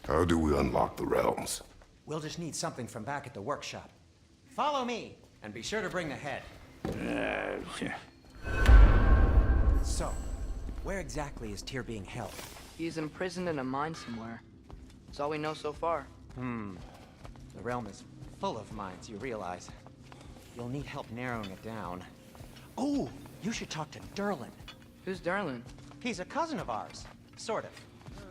How do we unlock the realms? We'll just need something from back at the workshop. Follow me, and be sure to bring the head. So, where exactly is Tyr being held? He's imprisoned in a mine somewhere. That's all we know so far. The realm is full of mines, you realize. You'll need help narrowing it down. Oh, you should talk to Durlin. Who's Durlin? He's a cousin of ours, sort of.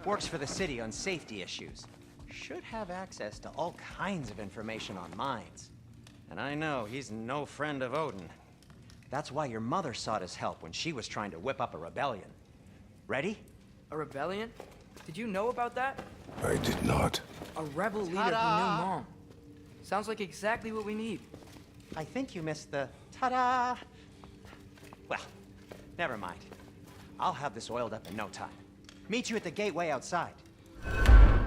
Works for the city on safety issues. Should have access to all kinds of information on mines. And I know he's no friend of Odin. That's why your mother sought his help when she was trying to whip up a rebellion. Ready? A rebellion? Did you know about that? I did not. A rebel leader who knew Mom. Sounds like exactly what we need. I think you missed the ta-da! Well, never mind. I'll have this oiled up in no time. Meet you at the gateway outside.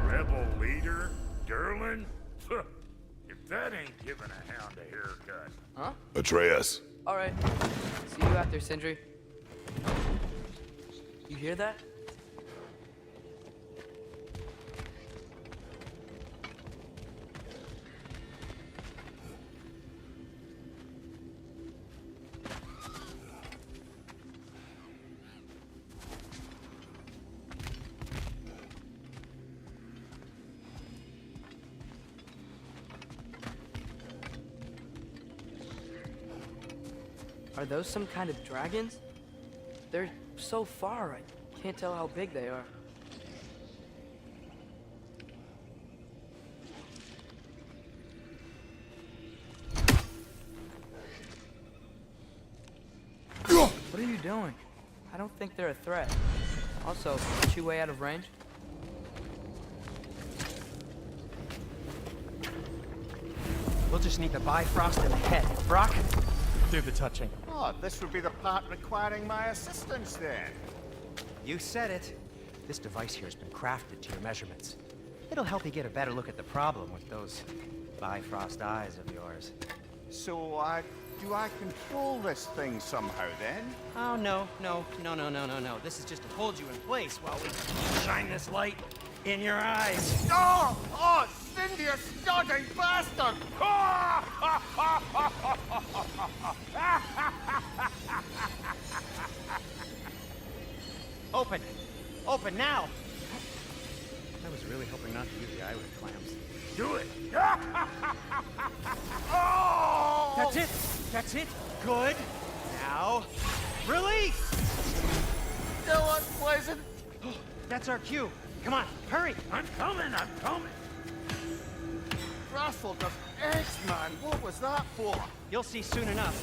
Rebel leader? Durlin? If that ain't giving a hound a haircut. Huh? Atreus. All right. See you after, Sindri. You hear that? Are those some kind of dragons? They're so far, I can't tell how big they are. What are you doing? I don't think they're a threat. Also, aren't you way out of range? We'll just need the Bifrost in the head. Brock, do the touching. Oh, this would be the part requiring my assistance then. You said it. This device here has been crafted to your measurements. It'll help you get a better look at the problem with those Bifrost eyes of yours. So, do I control this thing somehow then? Oh, no. This is just to hold you in place while we shine this light in your eyes. Oh, Cindy, you starting bastard! Open! Open now! I was really hoping not to use the eyelid clamps. Do it! Oh! That's it! That's it! Good! Now, release! Still unpleasant. That's our cue. Come on, hurry! I'm coming! Russell just eggs, man. What was that for? You'll see soon enough.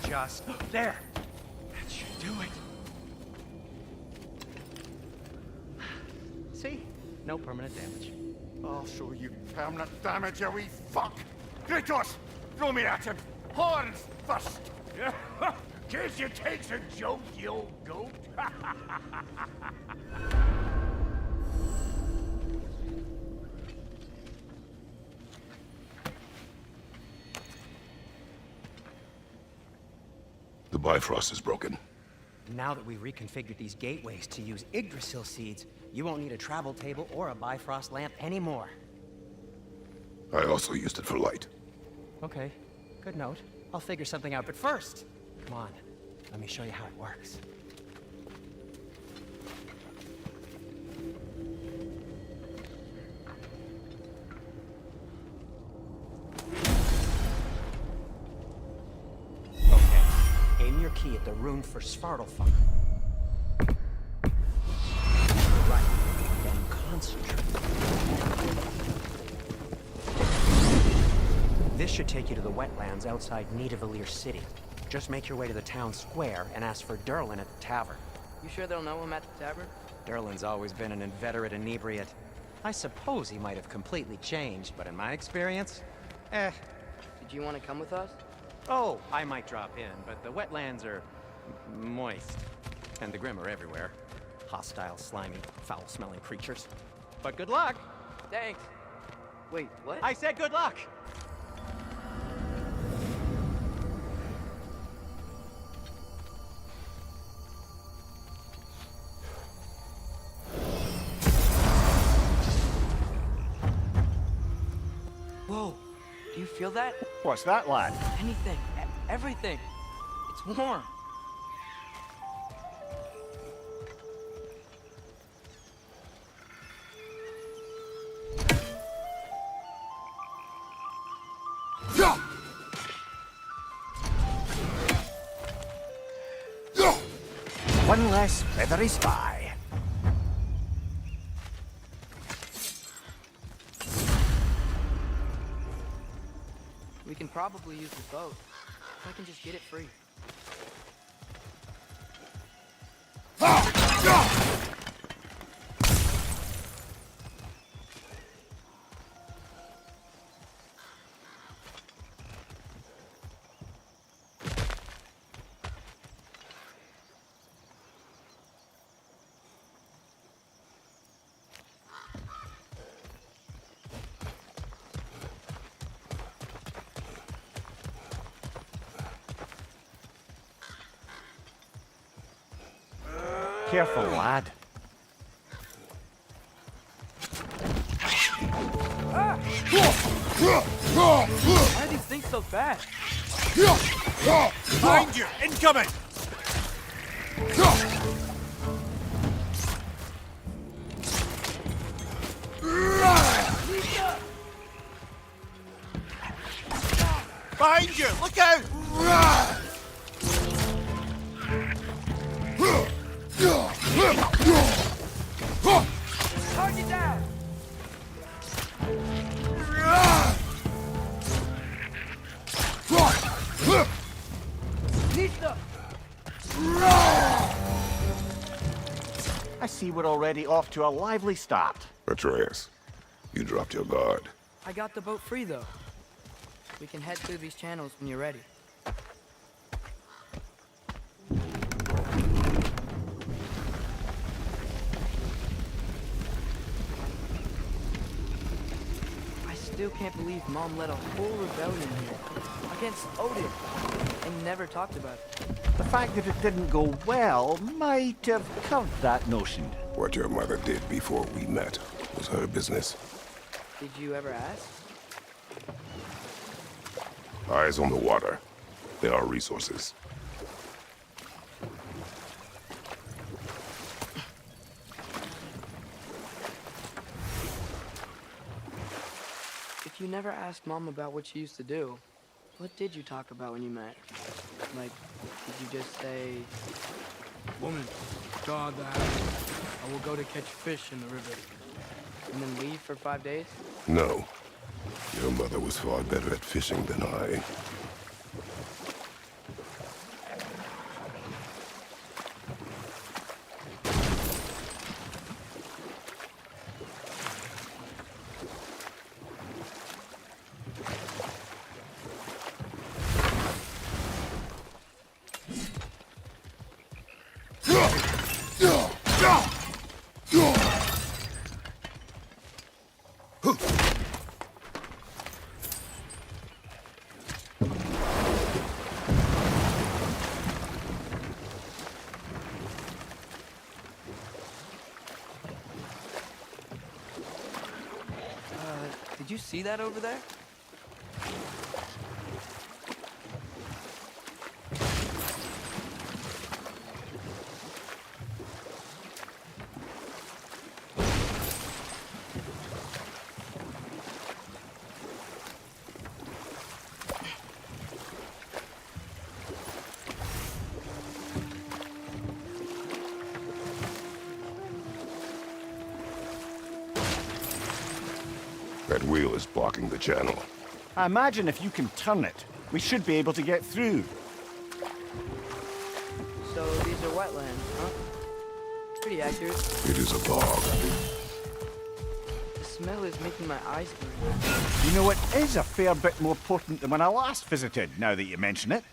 Just there. That should do it. See? No permanent damage. I'll show you permanent damage, you wee fuck. Kratos, throw me at him. Horns first. Guess you takes a joke, you old goat. The Bifrost is broken. Now that we've reconfigured these gateways to use Yggdrasil seeds, you won't need a travel table or a Bifrost lamp anymore. I also used it for light. Okay, good note. I'll figure something out, but first, come on, let me show you how it works. Okay, aim your key at the rune for Svartalfheim. Right, then concentrate. This should take you to the wetlands outside Nidavellir City. Just make your way to the town square and ask for Durlin at the tavern. You sure they'll know him at the tavern? Durlin's always been an inveterate inebriate. I suppose he might have completely changed, but in my experience, Did you want to come with us? Oh, I might drop in, but the wetlands are moist. And the Grim are everywhere. Hostile, slimy, foul-smelling creatures. But good luck! Thanks. Wait, what? I said good luck! feel that? What's that, lad? Anything. Everything. It's warm. One less feathery spy. We can probably use the boat. If I can just get it free. Careful, lad. Why are these things so fast? Behind you! Incoming! Behind you! Look out! Target down! I see we're already off to a lively start. Atreus, you dropped your guard. I got the boat free, though. We can head through these channels when you're ready. I still can't believe Mom led a whole rebellion here against Odin and never talked about it. The fact that it didn't go well might have covered that notion. What your mother did before we met was her business. Did you ever ask? Eyes on the water. There are resources. If you never asked Mom about what she used to do, what did you talk about when you met? Like, did you just say... Woman, guard the house. I will go to catch fish in the river. And then leave for 5 days? No. Your mother was far better at fishing than I. Did you see that over there? That wheel is blocking the channel. I imagine if you can turn it, we should be able to get through. So these are wetlands, huh? Pretty accurate. It is a bog. The smell is making my eyes burn. You know, it is a fair bit more potent than when I last visited, now that you mention it.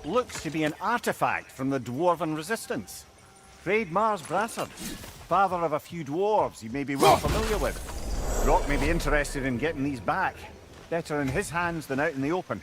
looks to be an artifact from the Dwarven Resistance. Trade Mars Brassard, father of a few dwarves you may be well familiar with. Rock may be interested in getting these back. Better in his hands than out in the open.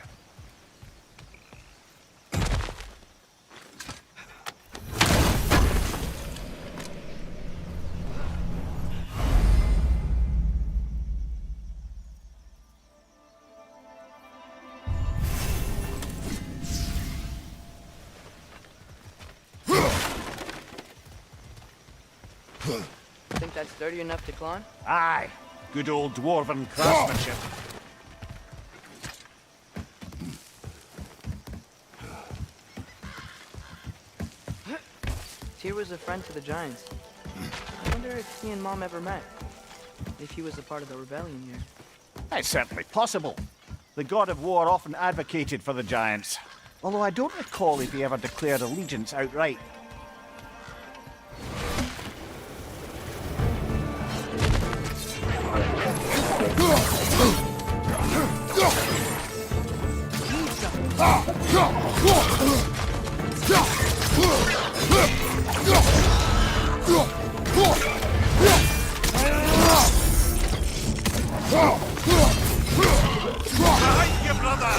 Think that's sturdy enough to climb? Aye, good old Dwarven craftsmanship. Tyr was a friend to the Giants. I wonder if he and Mom ever met. If he was a part of the rebellion here. It's certainly possible. The god of war often advocated for the Giants. Although I don't recall if he ever declared allegiance outright. Behind you, brother!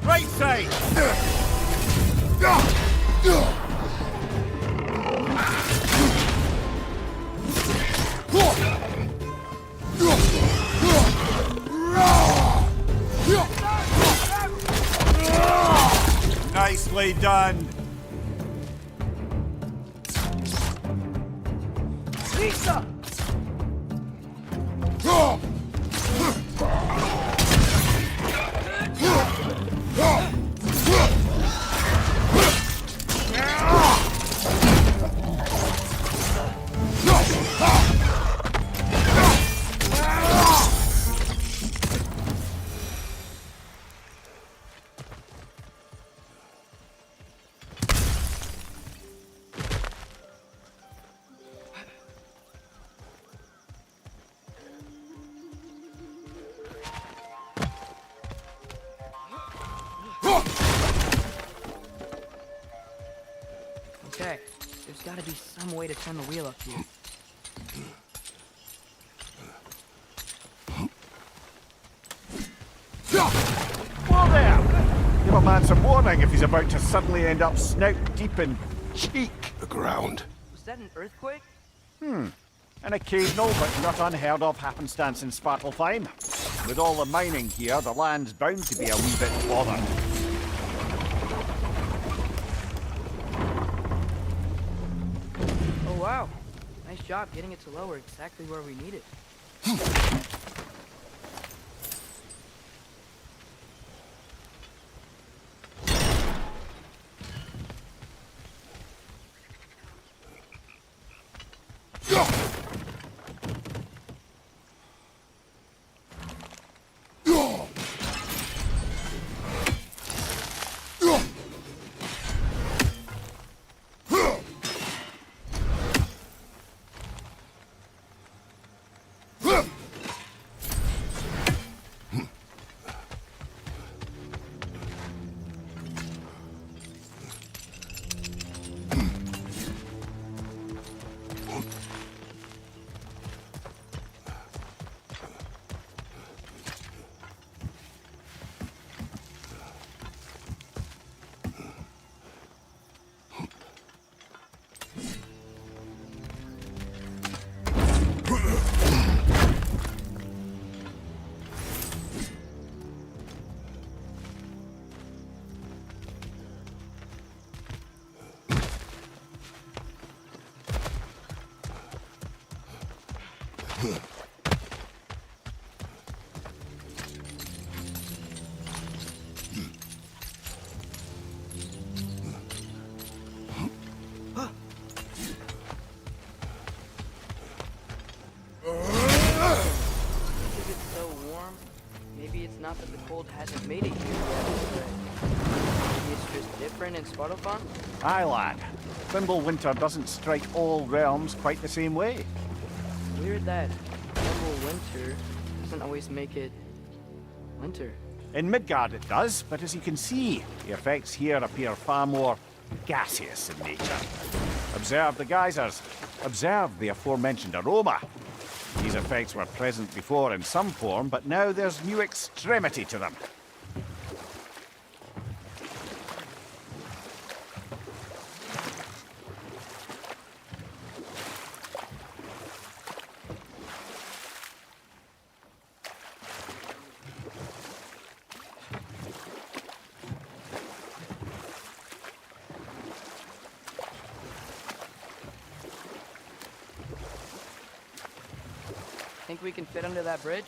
Right side! Nicely done! Lisa! Okay, there's gotta be some way to turn the wheel up here. Whoa there! Give a man some warning if he's about to suddenly end up snout deep in cheek. The ground. Was that an earthquake? An occasional but not unheard of happenstance in Svartalfheim. With all the mining here, the land's bound to be a wee bit bothered. Oh wow, nice job getting it to lower exactly where we need it. It's not that the cold hasn't made it here yet, but maybe it's just different in Svartalfheim? Aye, lad. Fimbulwinter doesn't strike all realms quite the same way. Weird that winter doesn't always make it winter. In Midgard it does, but as you can see, the effects here appear far more gaseous in nature. Observe the geysers. Observe the aforementioned aroma. These effects were present before in some form, but now there's new extremity to them. Think we can fit under that bridge?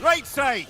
Right side!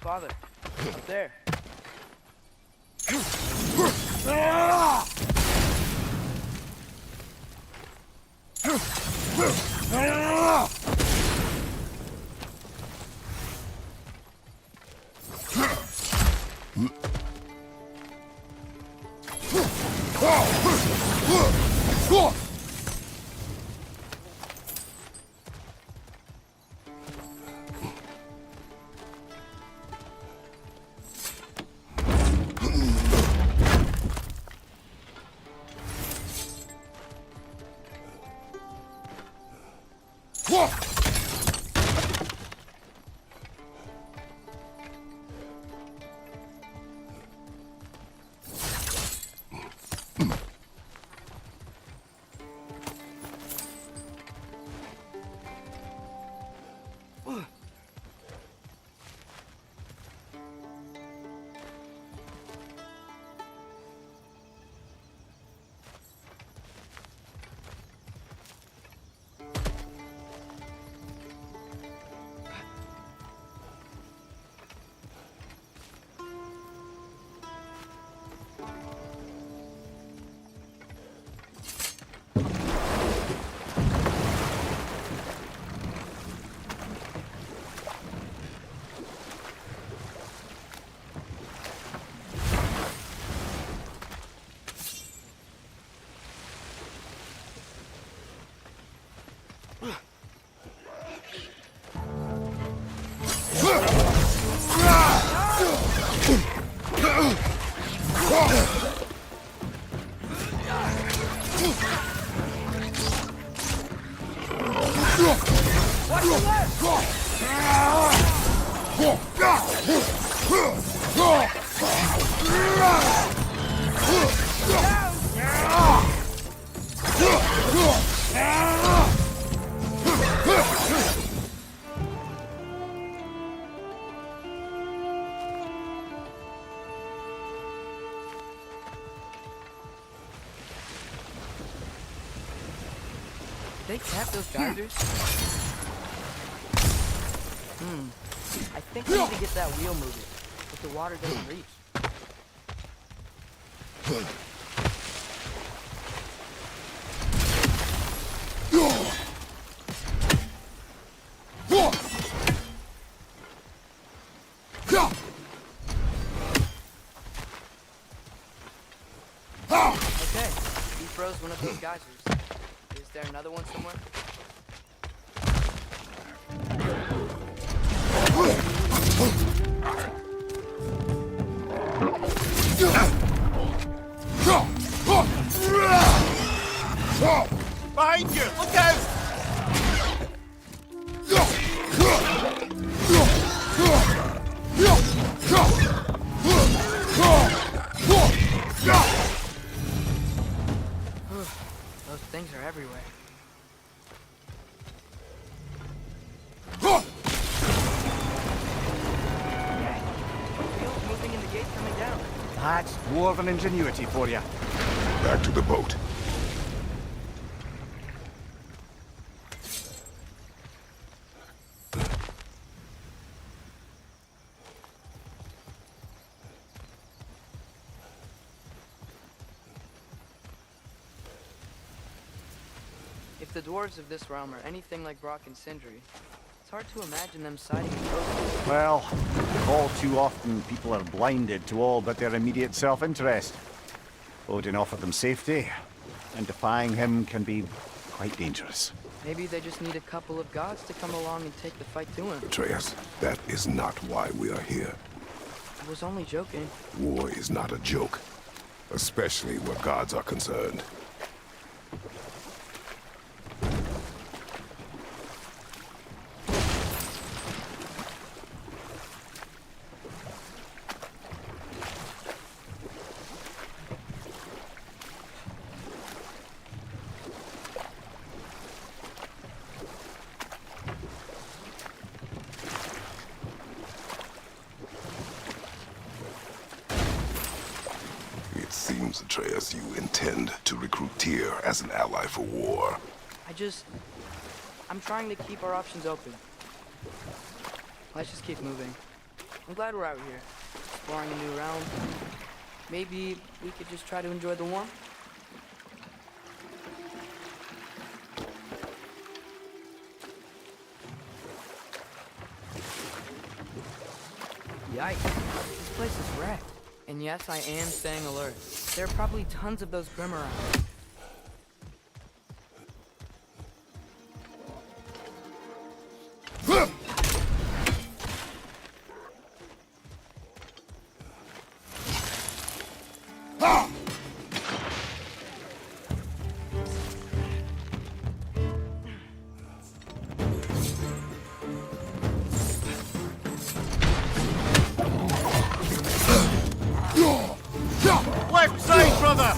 Father, up there. they tap those geysers? I think we need to get that wheel moving, if the water doesn't reach. Okay, he froze one of those geysers. Is there another one somewhere? Behind you! Look out! Those things are everywhere. Wheels moving and the gate coming down. That's dwarven ingenuity for you. Back to the boat. If the dwarves of this realm are anything like Brock and Sindri, it's hard to imagine them siding with Odin. Well, all too often people are blinded to all but their immediate self-interest. Odin offered them safety, and defying him can be quite dangerous. Maybe they just need a couple of gods to come along and take the fight to him. Atreus, that is not why we are here. I was only joking. War is not a joke, especially where gods are concerned. It seems, Atreus, you intend to recruit Tyr as an ally for war. I'm trying to keep our options open. Let's just keep moving. I'm glad we're out here, exploring a new realm. Maybe we could just try to enjoy the warmth? Yikes, this place is wrecked. And yes, I am staying alert. There are probably tons of those Grim around. Left side, brother!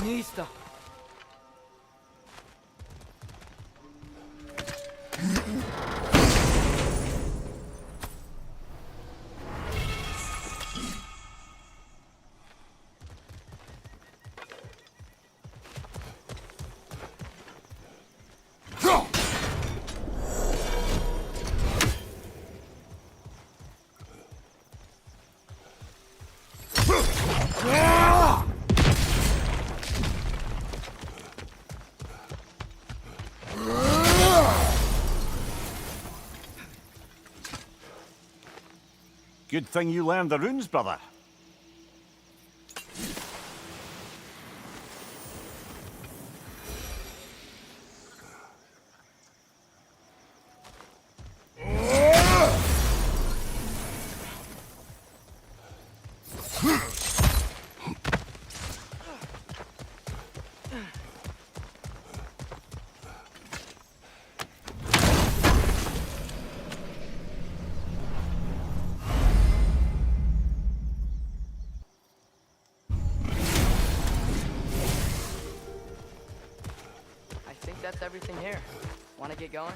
Nista. Good thing you learned the runes, brother. I think that's everything here. Want to get going?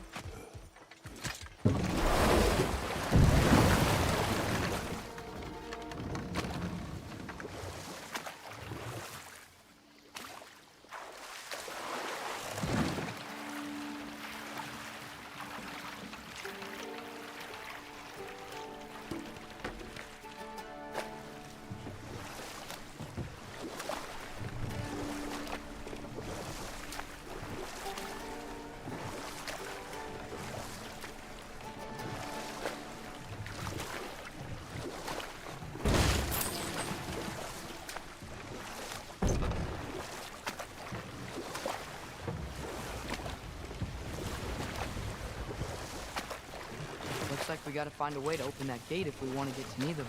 Looks like we gotta find a way to open that gate if we want to get to Neitherhood.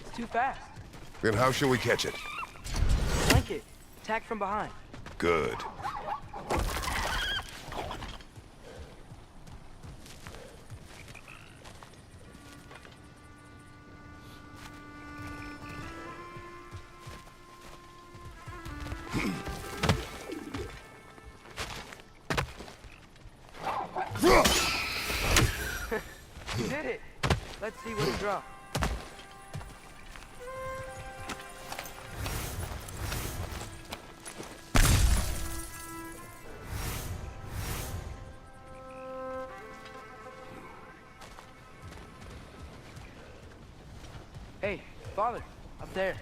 It's too fast. Then how shall we catch it? Flank it. Attack from behind. Good. You did it. Let's see what he dropped. Hey, father, up there.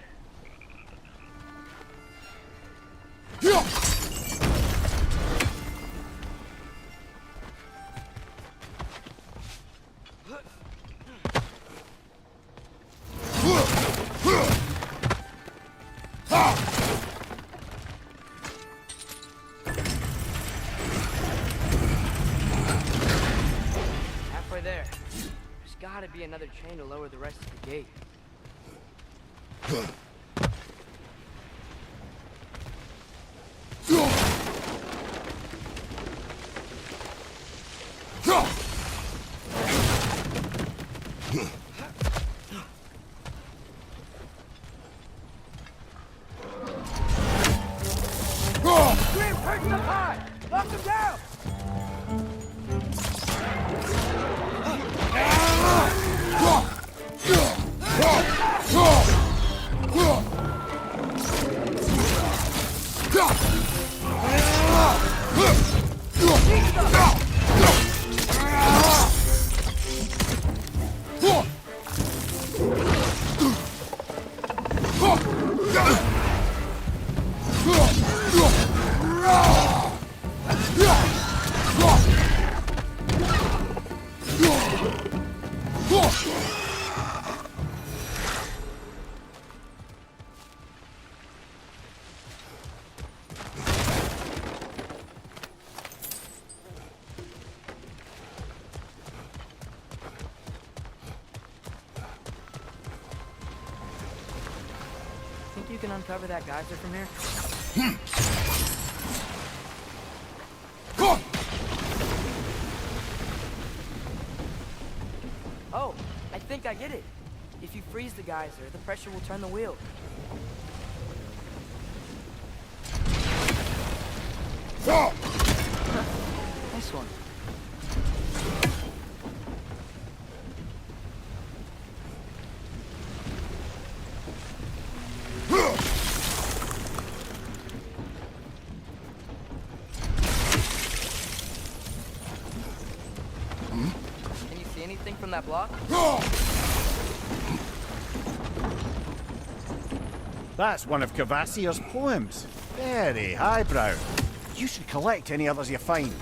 Halfway there. There's gotta be another chain to lower the rest of the gate. Think you can uncover that geyser from here? Oh, I think I get it. If you freeze the geyser, the pressure will turn the wheel. Nice one. Can you see anything from that block? That's one of Cavassier's poems. Very highbrow. You should collect any others you find.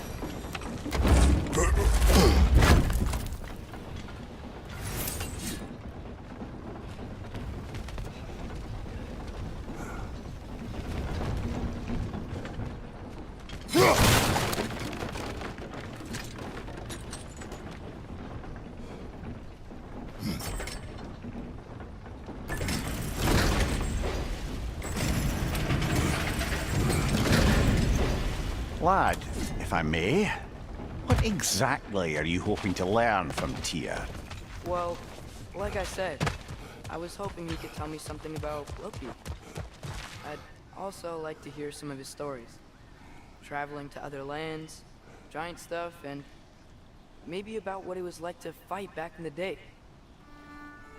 Lad, if I may, what exactly are you hoping to learn from Tyr? Well, like I said, I was hoping he could tell me something about Loki. I'd also like to hear some of his stories. Traveling to other lands, giant stuff, and maybe about what it was like to fight back in the day.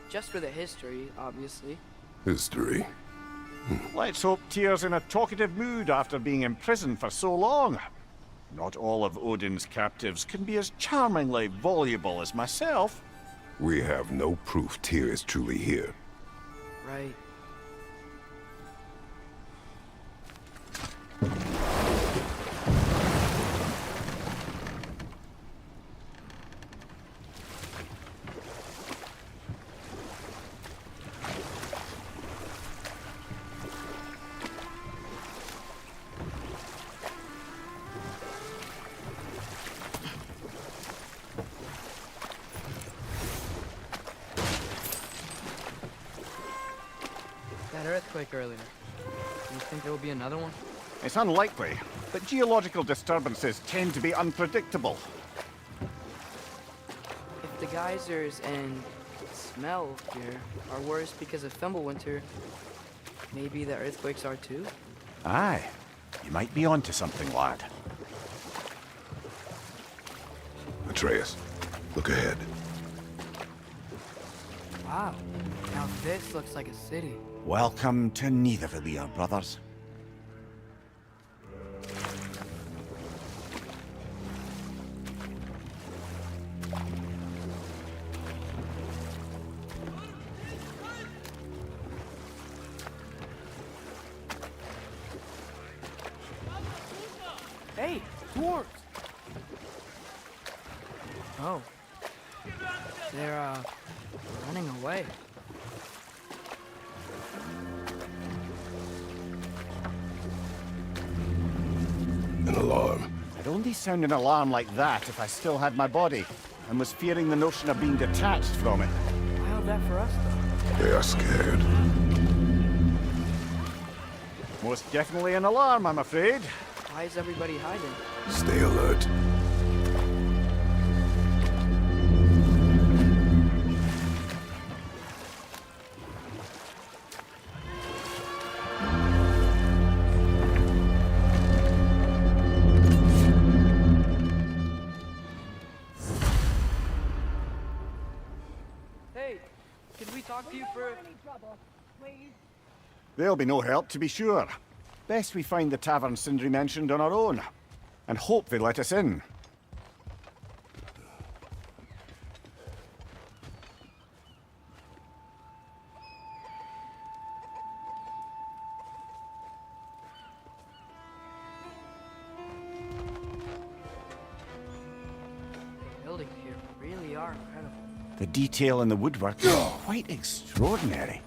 Just for the history, obviously. History. Let's hope Tyr's in a talkative mood after being imprisoned for so long. Not all of Odin's captives can be as charmingly voluble as myself. We have no proof Tyr is truly here. Right. That earthquake earlier. Do you think there will be another one? It's unlikely, but geological disturbances tend to be unpredictable. If the geysers and smell here are worse because of Fimbulwinter, maybe the earthquakes are too? Aye, you might be onto something, lad. Atreus, look ahead. Wow. Now this looks like a city. Welcome to Nidavellir, brothers. Hey, dwarves! Oh. They're, running away. An alarm. I'd only sound an alarm like that if I still had my body, and was fearing the notion of being detached from it. Why all that for us, though? They are scared. Most definitely an alarm, I'm afraid. Why is everybody hiding? Stay alert. Hey, can we talk to you for... They'll be no help, to be sure. Best we find the tavern Sindri mentioned on our own, and hope they let us in. Buildings here really are incredible. The detail in the woodwork is quite extraordinary.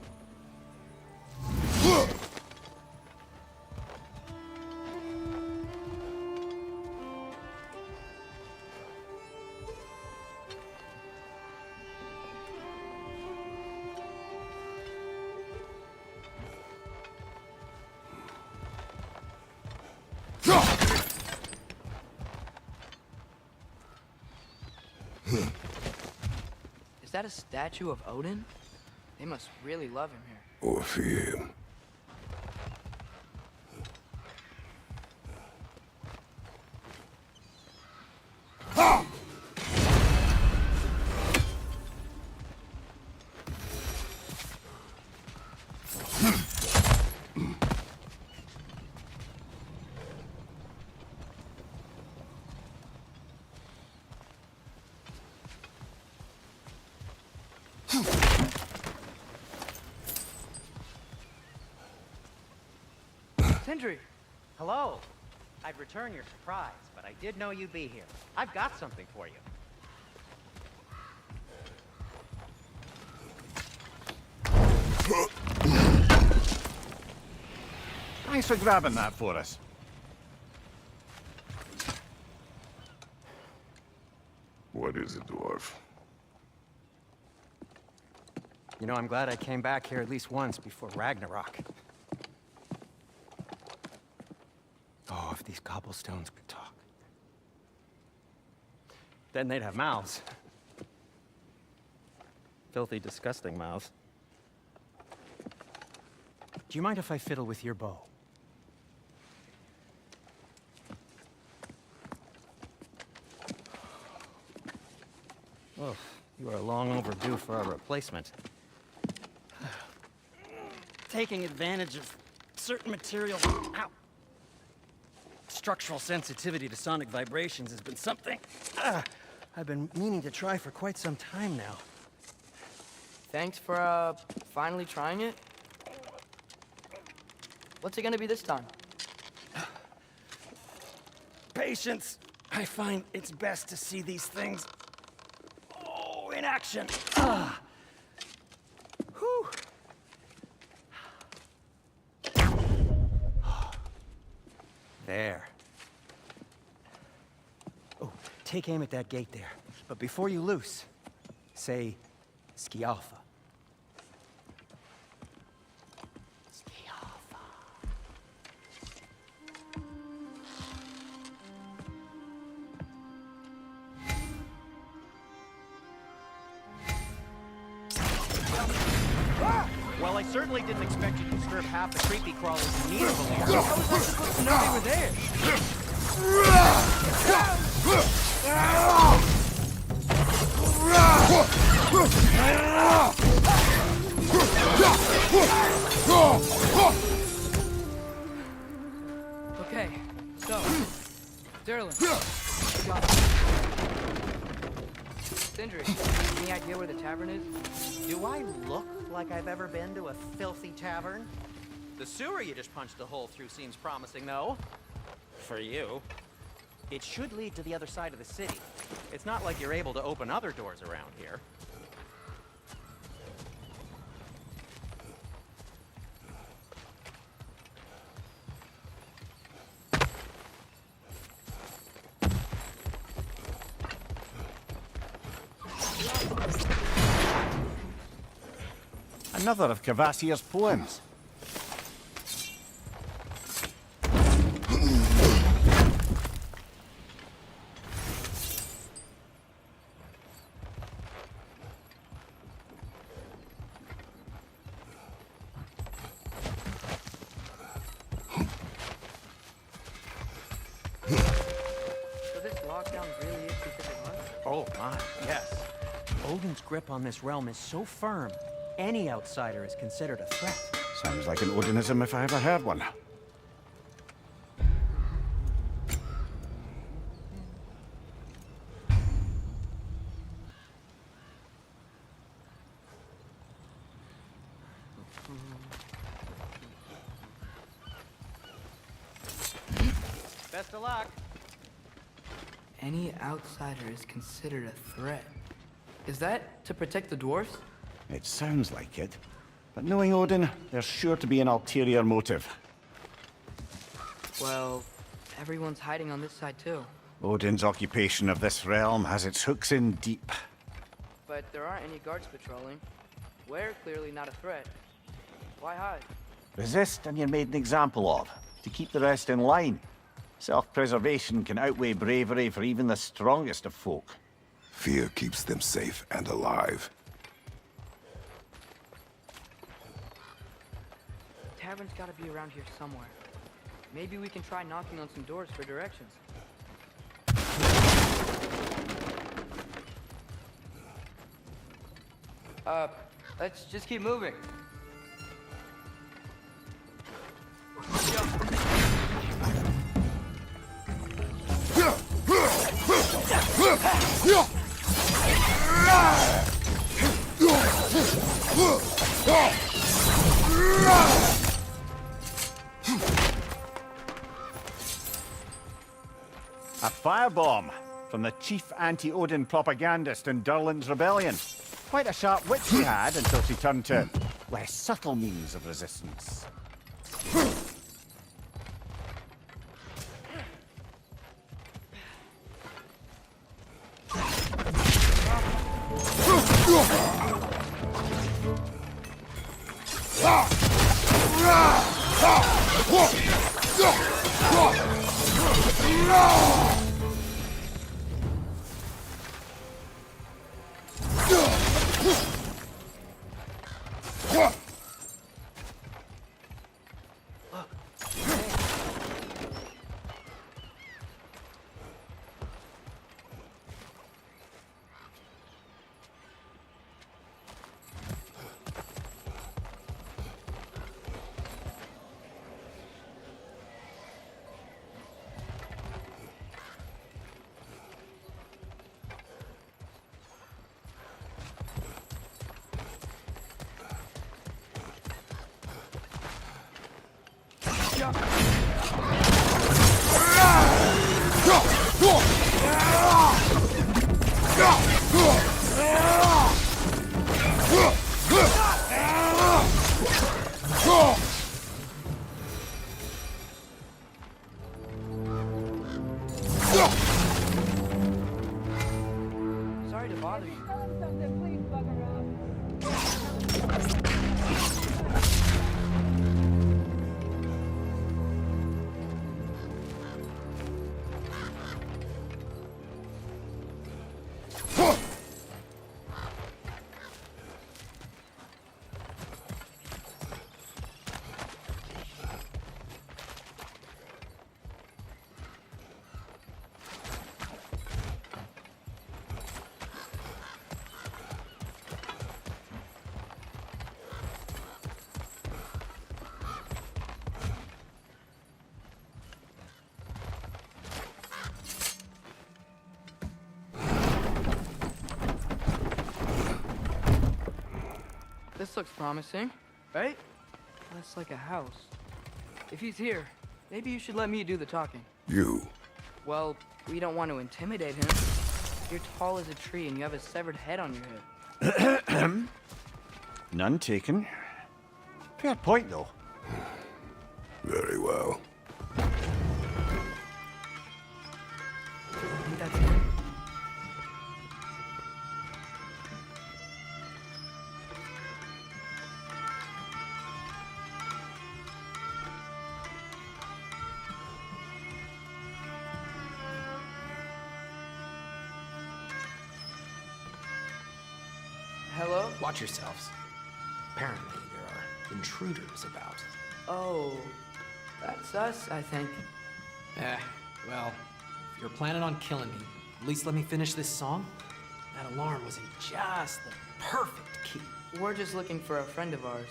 Is that a statue of Odin? They must really love him here. Or fear him. Sindri! Hello. I'd return your surprise, but I did know you'd be here. I've got something for you. Thanks for grabbing that for us. What is it, dwarf? You know, I'm glad I came back here at least once before Ragnarok. Oh, if these cobblestones could talk. Then they'd have mouths. Filthy, disgusting mouths. Do you mind if I fiddle with your bow? Oh, you are long overdue for a replacement. Taking advantage of certain materials. Ow! Structural sensitivity to sonic vibrations has been something I've been meaning to try for quite some time now. Thanks for, finally trying it. What's it gonna be this time? Patience. I find it's best to see these things, in action. Whew. There. Oh, take aim at that gate there. But before you loose, say, Skialfa. Skialfa. Well, I certainly didn't expect you to disturb half the creepy crawlers in need of a leader. How was I supposed to know they were there? Okay, so, Durlin. Sindri, any idea where the tavern is? Do I look like I've ever been to a filthy tavern? The sewer you just punched a hole through seems promising, though. For you. It should lead to the other side of the city. It's not like you're able to open other doors around here. Another of Kvasir's poems. lockdown really is because of us? Oh my, yes. Odin's grip on this realm is so firm, any outsider is considered a threat. Sounds like an Odinism if I ever heard one. Best of luck. Any outsider is considered a threat. Is that to protect the dwarves? It sounds like it. But knowing Odin, there's sure to be an ulterior motive. Well, everyone's hiding on this side too. Odin's occupation of this realm has its hooks in deep. But there aren't any guards patrolling. We're clearly not a threat. Why hide? Resist and you're made an example of, to keep the rest in line. Self-preservation can outweigh bravery for even the strongest of folk. Fear keeps them safe and alive. Tavern's gotta be around here somewhere. Maybe we can try knocking on some doors for directions. Let's just keep moving. A firebomb from the chief anti-Odin propagandist in Durlin's rebellion. Quite a sharp wit she had until she turned to less subtle means of resistance. Sorry to bother you. Tell him something, please, Buckaroo. This looks promising, right? That's like a house. If he's here, maybe you should let me do the talking. You. Well, we don't want to intimidate him. You're tall as a tree and you have a severed head on your head. None taken. Fair point, though. Very well. Think that's him? Hello? Watch yourselves. Apparently, there are intruders about. Oh, that's us, I think. Well, If you're planning on killing me, at least let me finish this song. That alarm was in just the perfect key. We're just looking for a friend of ours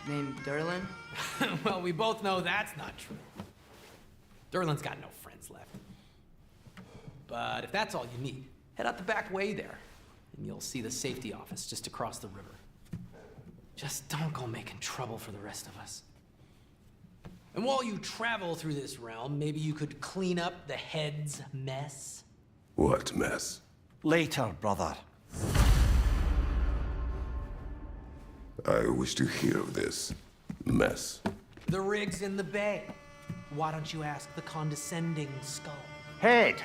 named Durlin. Well, we both know that's not true. Durlin's got no friends left. But if that's all you need, head out the back way there, and you'll see the safety office just across the river. Just don't go making trouble for the rest of us. And while you travel through this realm, maybe you could clean up the head's mess? What mess? Later, brother. I wish to hear of this mess. The rig's in the bay. Why don't you ask the condescending skull? Head!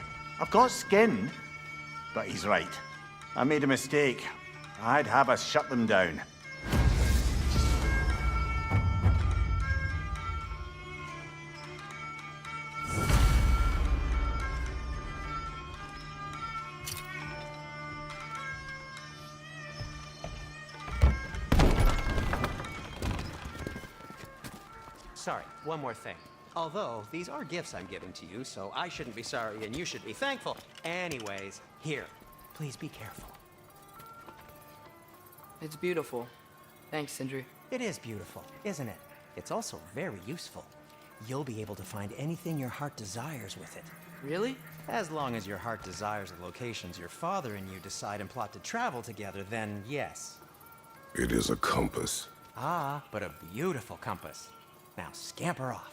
I've got skin. But he's right. I made a mistake. I'd have us shut them down. Sorry, one more thing. Although, these are gifts I'm giving to you, so I shouldn't be sorry and you should be thankful. Anyways, here. Please be careful. It's beautiful. Thanks, Sindri. It is beautiful, isn't it? It's also very useful. You'll be able to find anything your heart desires with it. Really? As long as your heart desires the locations your father and you decide and plot to travel together, then yes. It is a compass. Ah, but a beautiful compass. Now scamper off.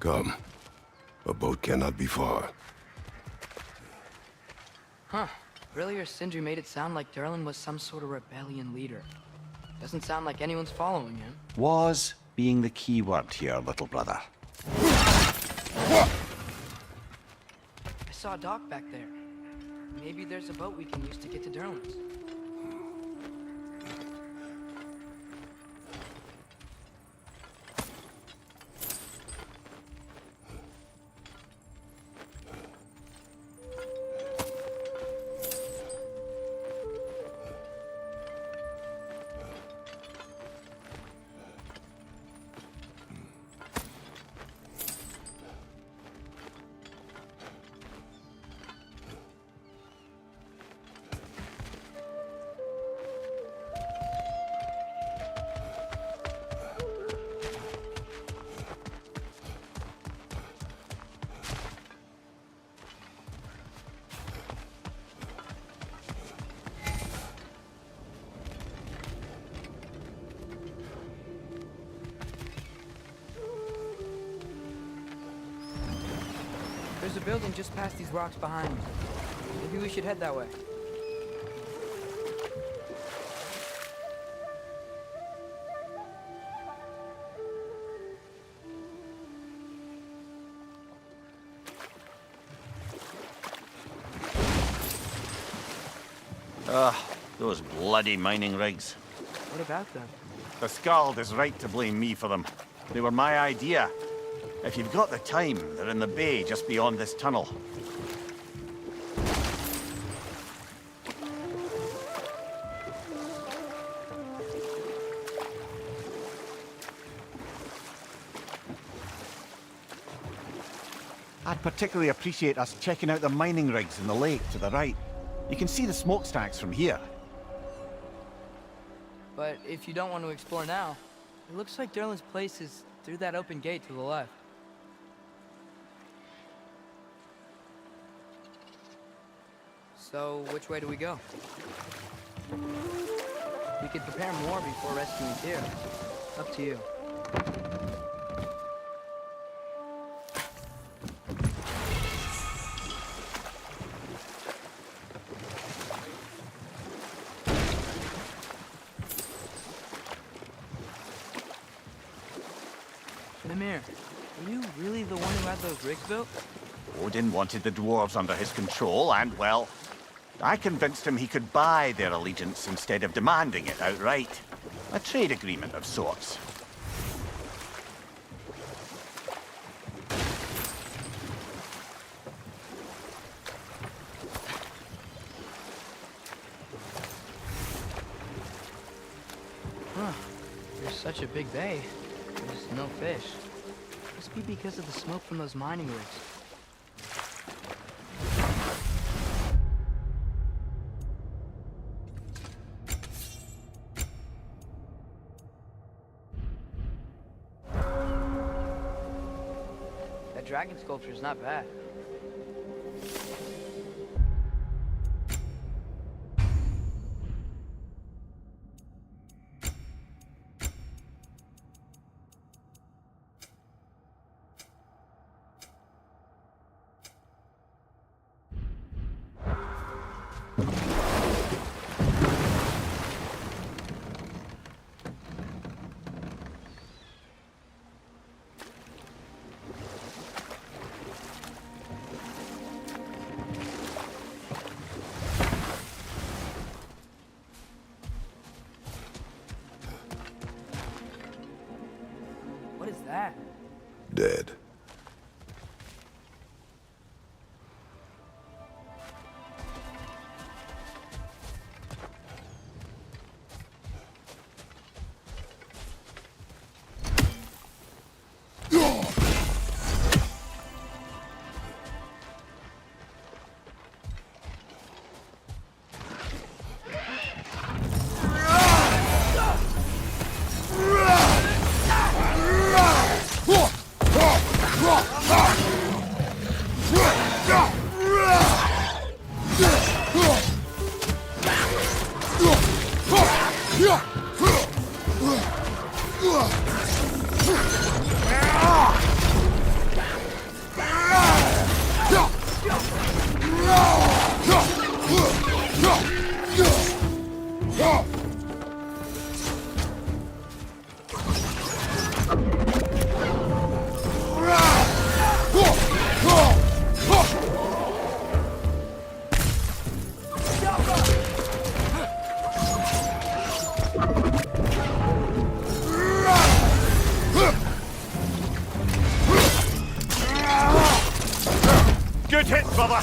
Come. A boat cannot be far. Huh. Earlier, Sindri made it sound like Durlin was some sort of rebellion leader. Doesn't sound like anyone's following him. Was being the key word here, little brother. I saw a dock back there. Maybe there's a boat we can use to get to Durlin's. There's a building just past these rocks behind me. Maybe we should head that way. Those bloody mining rigs. What about them? The Skald is right to blame me for them. They were my idea. If you've got the time, they're in the bay just beyond this tunnel. I'd particularly appreciate us checking out the mining rigs in the lake to the right. You can see the smokestacks from here. But if you don't want to explore now, it looks like Durlin's place is through that open gate to the left. So, which way do we go? We could prepare more before rescuing Tyr. Up to you. Mimir, are you really the one who had those rigs built? Odin wanted the dwarves under his control, and, well, I convinced him he could buy their allegiance instead of demanding it outright. A trade agreement of sorts. Huh. There's such a big bay. There's no fish. Must be because of the smoke from those mining rigs. That dragon sculpture is not bad. What is that? Dead. Good hit, brother!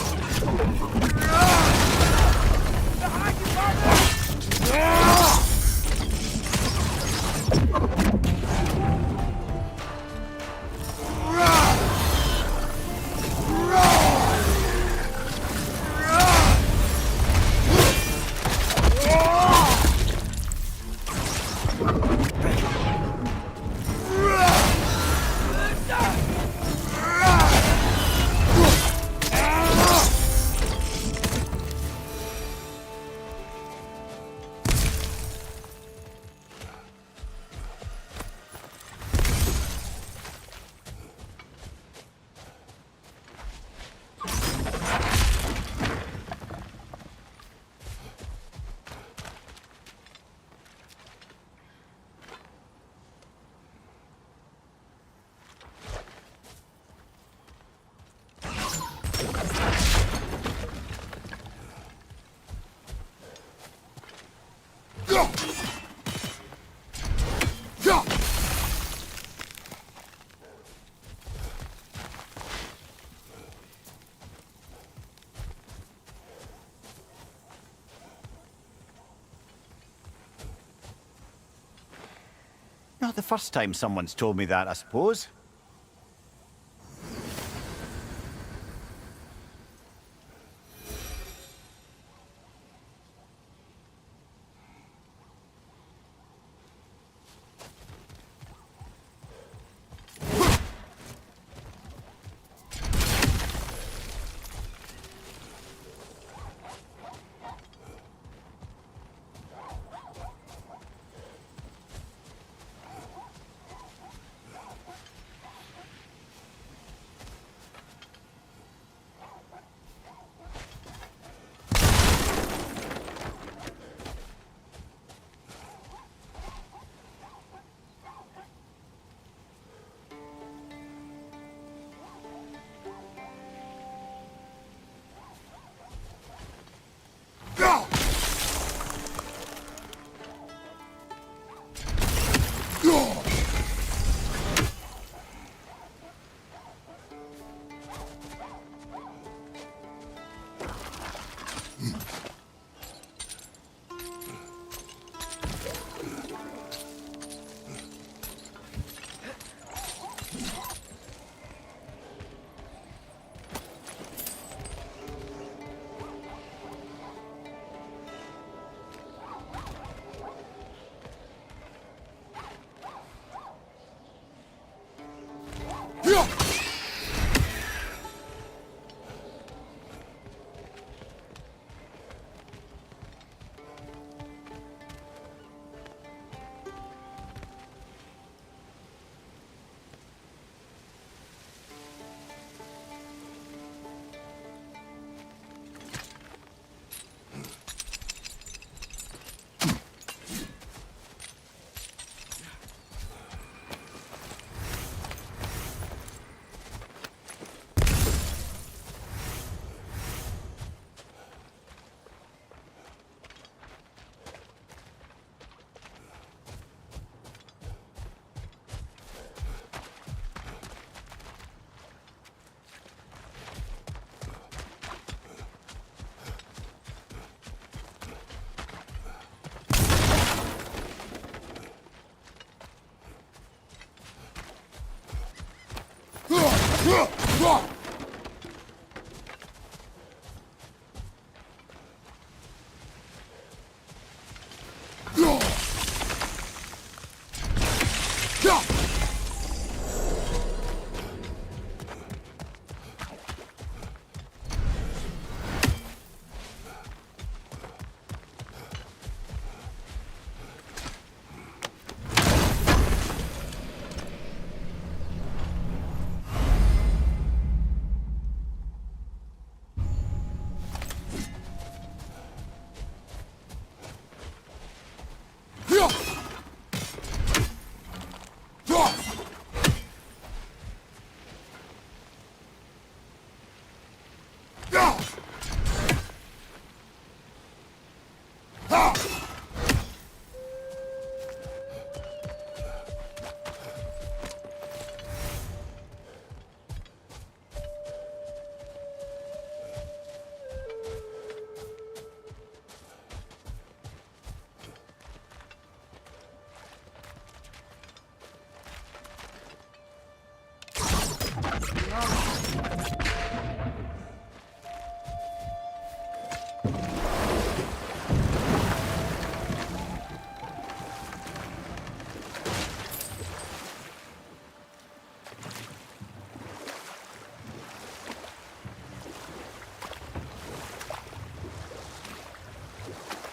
Not the first time someone's told me that, I suppose.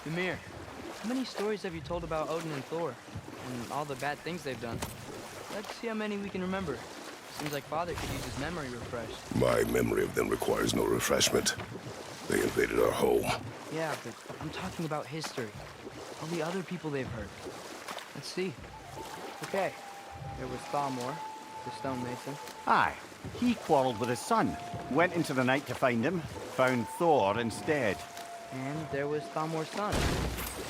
Ymir, how many stories have you told about Odin and Thor? And all the bad things they've done? Let's see how many we can remember. Seems like Father could use his memory refreshed. My memory of them requires no refreshment. They invaded our home. Yeah, but I'm talking about history. All the other people they've hurt. Let's see. Okay, there was Thalmor, the stonemason. Aye, he quarreled with his son. Went into the night to find him. Found Thor instead. And there was Thalmor's son,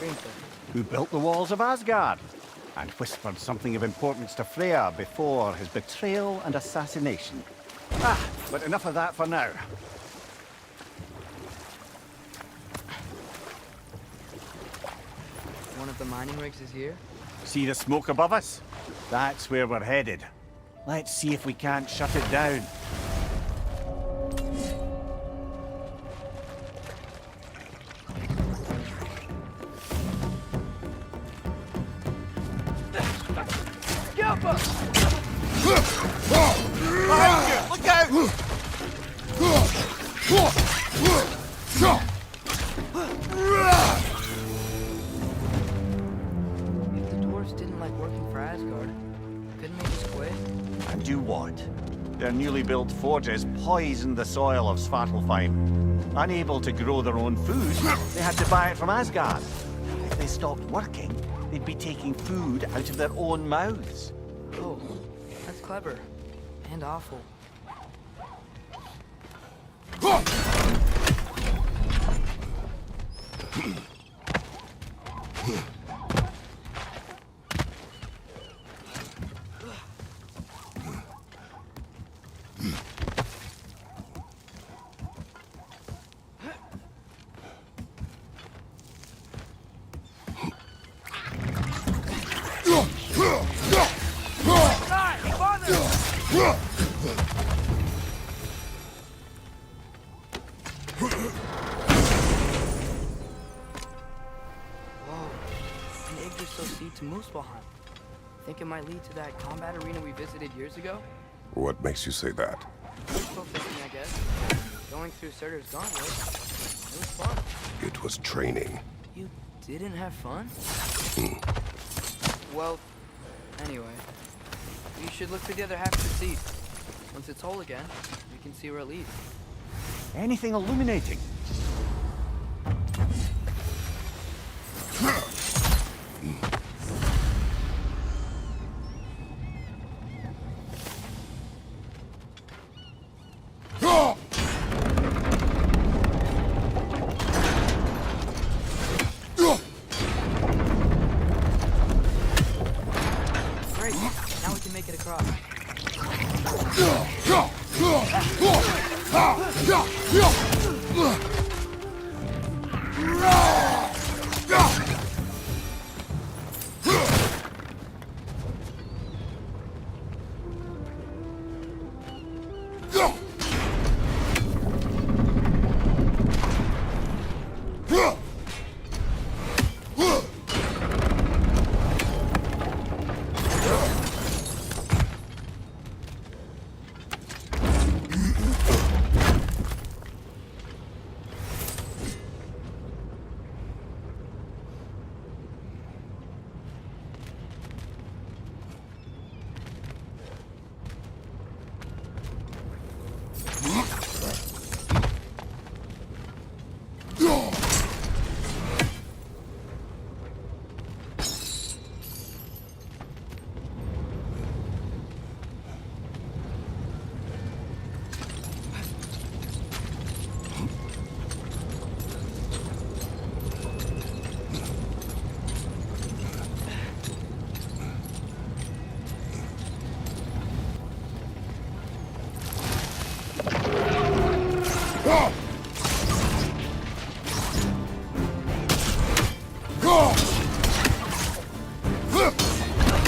Grimthor. Who built the walls of Asgard. And whispered something of importance to Freya before his betrayal and assassination. But enough of that for now. One of the mining rigs is here. See the smoke above us? That's where we're headed. Let's see if we can't shut it down. Look out! If the dwarves didn't like working for Asgard, couldn't they just quit? And do what? Their newly built forges poisoned the soil of Svartalfheim. Unable to grow their own food, they had to buy it from Asgard. If they stopped working, they'd be taking food out of their own mouths. Oh, that's clever. And awful. To Muspelheim. Think it might lead to that combat arena we visited years ago? What makes you say that? Wishful thinking, I guess. Going through Surtur's gauntlet. It was fun. It was training. You didn't have fun? Well, anyway. You should look through the other half of the seat. Once it's whole again, we can see where it leads. Anything illuminating? Great. Now we can make it across.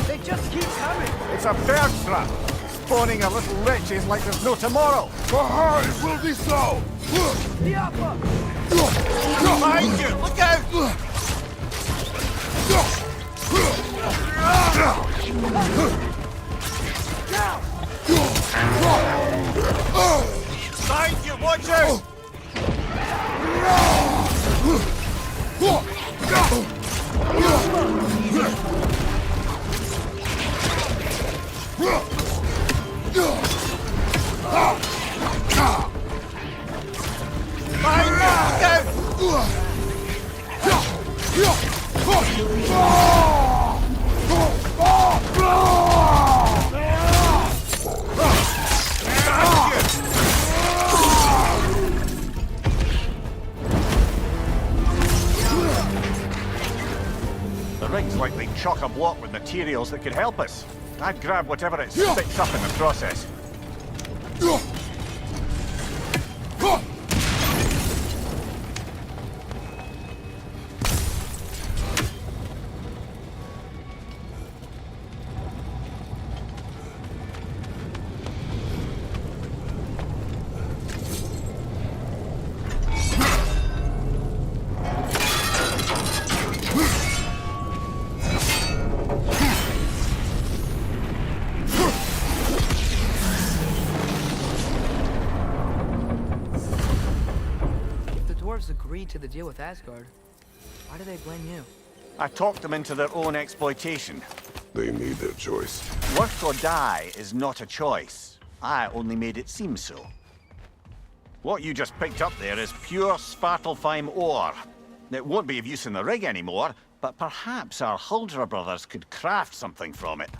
They just keep coming! It's a bird trap! Spawning a little witches like there's no tomorrow! Aha, it will be so! The upper! Behind you! Look out! Behind you! Watch out! The rig's likely chock-a-block with materials that could help us. I'd grab whatever it spits up in the process. Agreed to the deal with Asgard. Why do they blame you? I talked them into their own exploitation. They made their choice. Work or die is not a choice. I only made it seem so. What you just picked up there is pure Svartalfheim ore. It won't be of use in the rig anymore, but perhaps our Huldra brothers could craft something from it.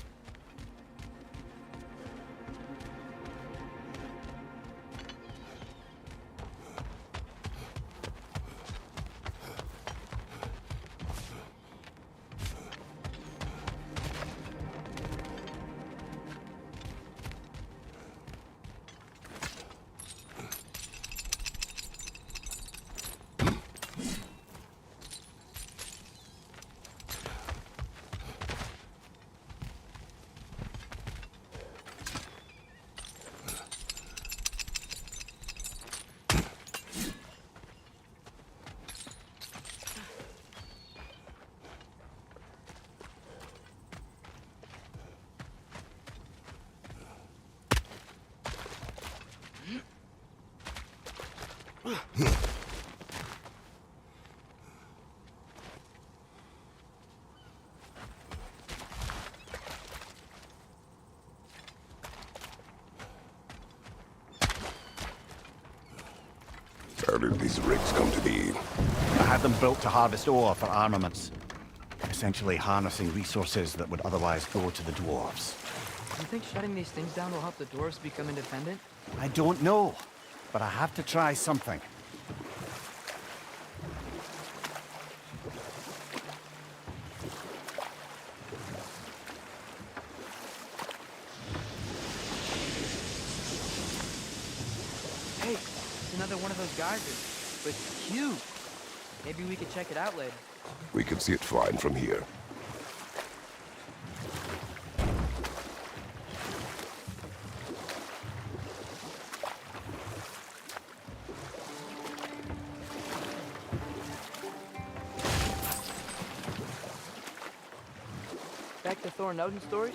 How did these rigs come to be? I had them built to harvest ore for armaments. Essentially harnessing resources that would otherwise go to the dwarves. Do you think shutting these things down will help the dwarves become independent? I don't know, but I have to try something. Hey, it's another one of those geysers, but huge. Maybe we could check it out later. We can see it fine from here. Back to Thor and Odin stories?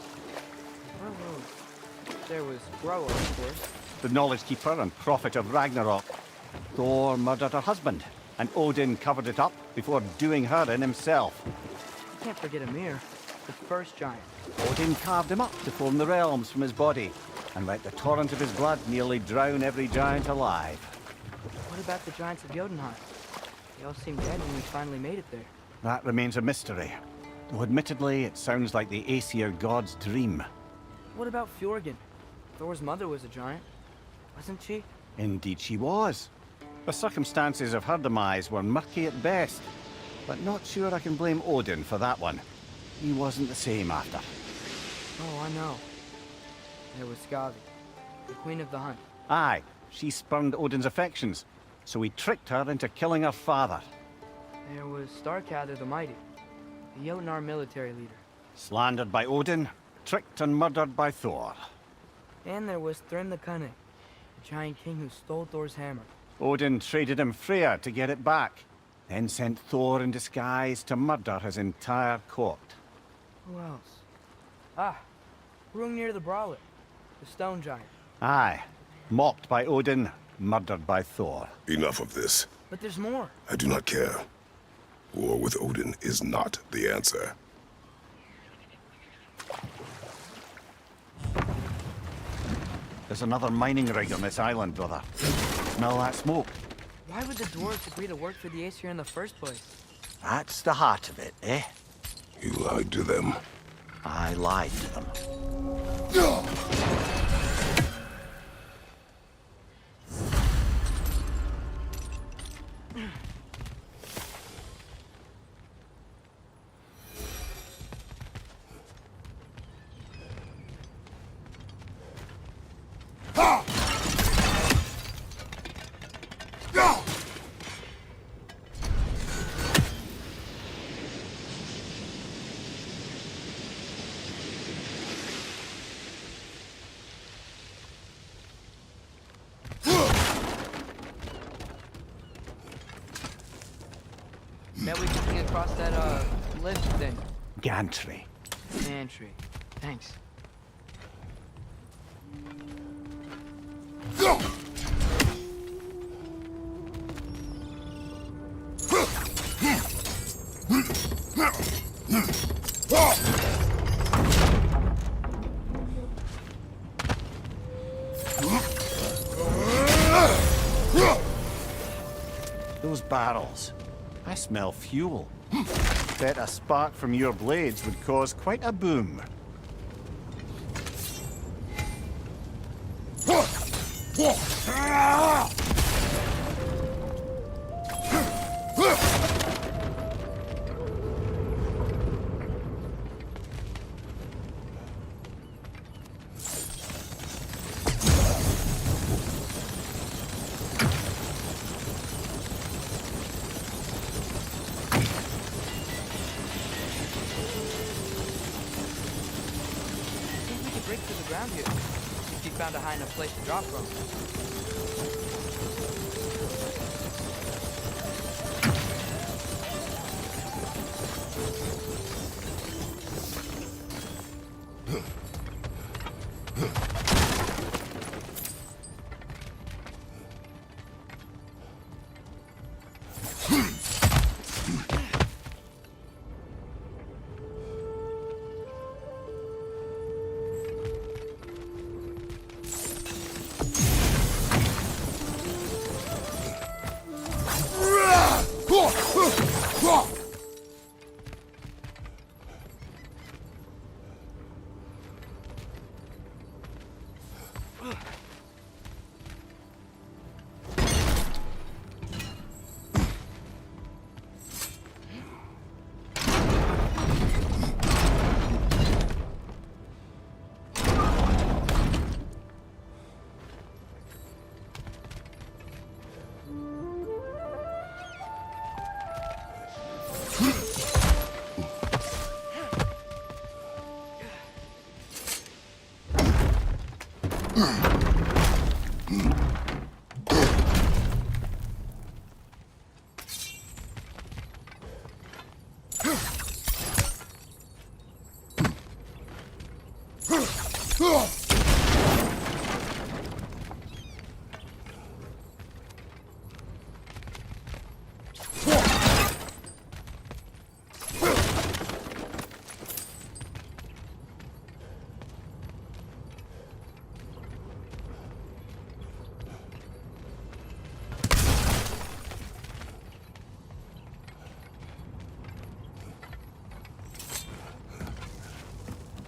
Oh, there was Groa, of course. The Knowledge Keeper and Prophet of Ragnarok. Thor murdered her husband, and Odin covered it up before doing her in himself. You can't forget Ymir, the first giant. Odin carved him up to form the realms from his body, and let the torrent of his blood nearly drown every giant alive. What about the giants of Jotunheim? They all seemed dead when we finally made it there. That remains a mystery. Though admittedly, it sounds like the Aesir god's dream. What about Fjorgyn? Thor's mother was a giant, wasn't she? Indeed she was. The circumstances of her demise were murky at best, but not sure I can blame Odin for that one. He wasn't the same after. Oh, I know. There was Skavi, the queen of the hunt. Aye, she spurned Odin's affections, so he tricked her into killing her father. There was Starkadr the mighty. The Jotnar military leader. Slandered by Odin, tricked and murdered by Thor. And there was Thrym the Cunning, the giant king who stole Thor's hammer. Odin traded him Freya to get it back, then sent Thor in disguise to murder his entire court. Who else? Ah, Hrungnir the Brawler, the stone giant. Aye, mocked by Odin, murdered by Thor. Enough of this. But there's more. I do not care. War with Odin is not the answer. There's another mining rig on this island, brother. Smell that smoke? Why would the dwarves agree to work for the Aesir in the first place? That's the heart of it, eh? You lied to them. I lied to them. Bet we can swing across that, lift thing. Gantry. Pantry. Thanks. Those barrels. I smell fuel. Bet a spark from your blades would cause quite a boom. Think we could break through the ground here. If you found a high enough place to drop from.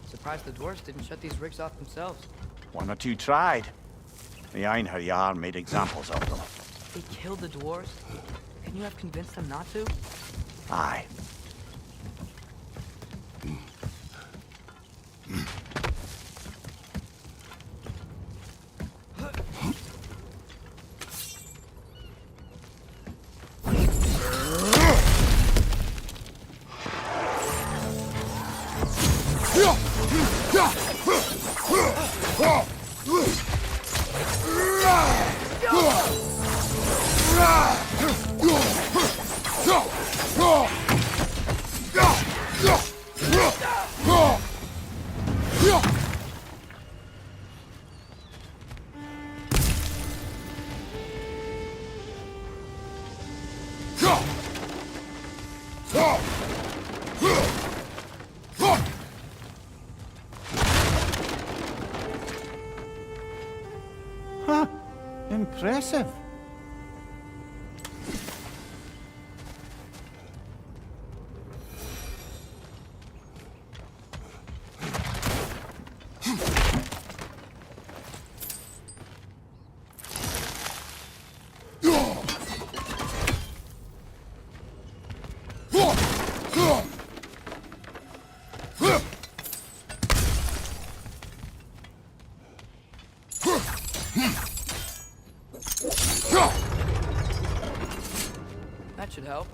Surprised the dwarves didn't shut these rigs off themselves. One or two tried. The Einherjar made examples of them. They killed the dwarves? Couldn't you have convinced them not to? Aye. Huh. Impressive. That should help.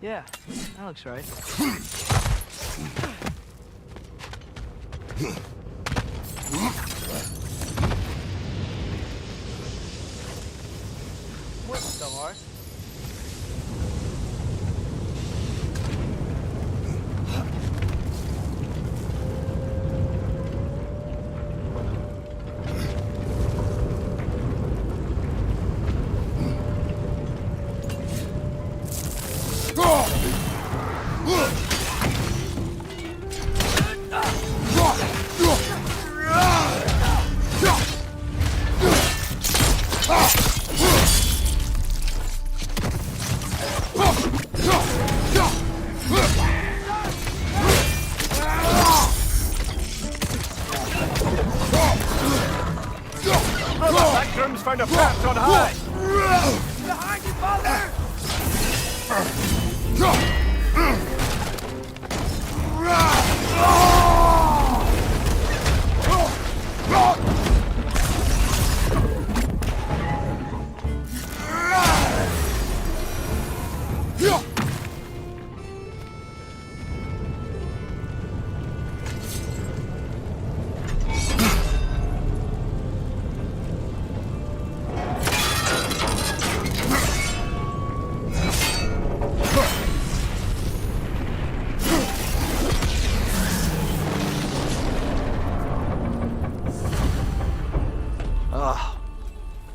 Yeah, that looks right. What's so hard? That groom's found a perch on high! Behind you, father!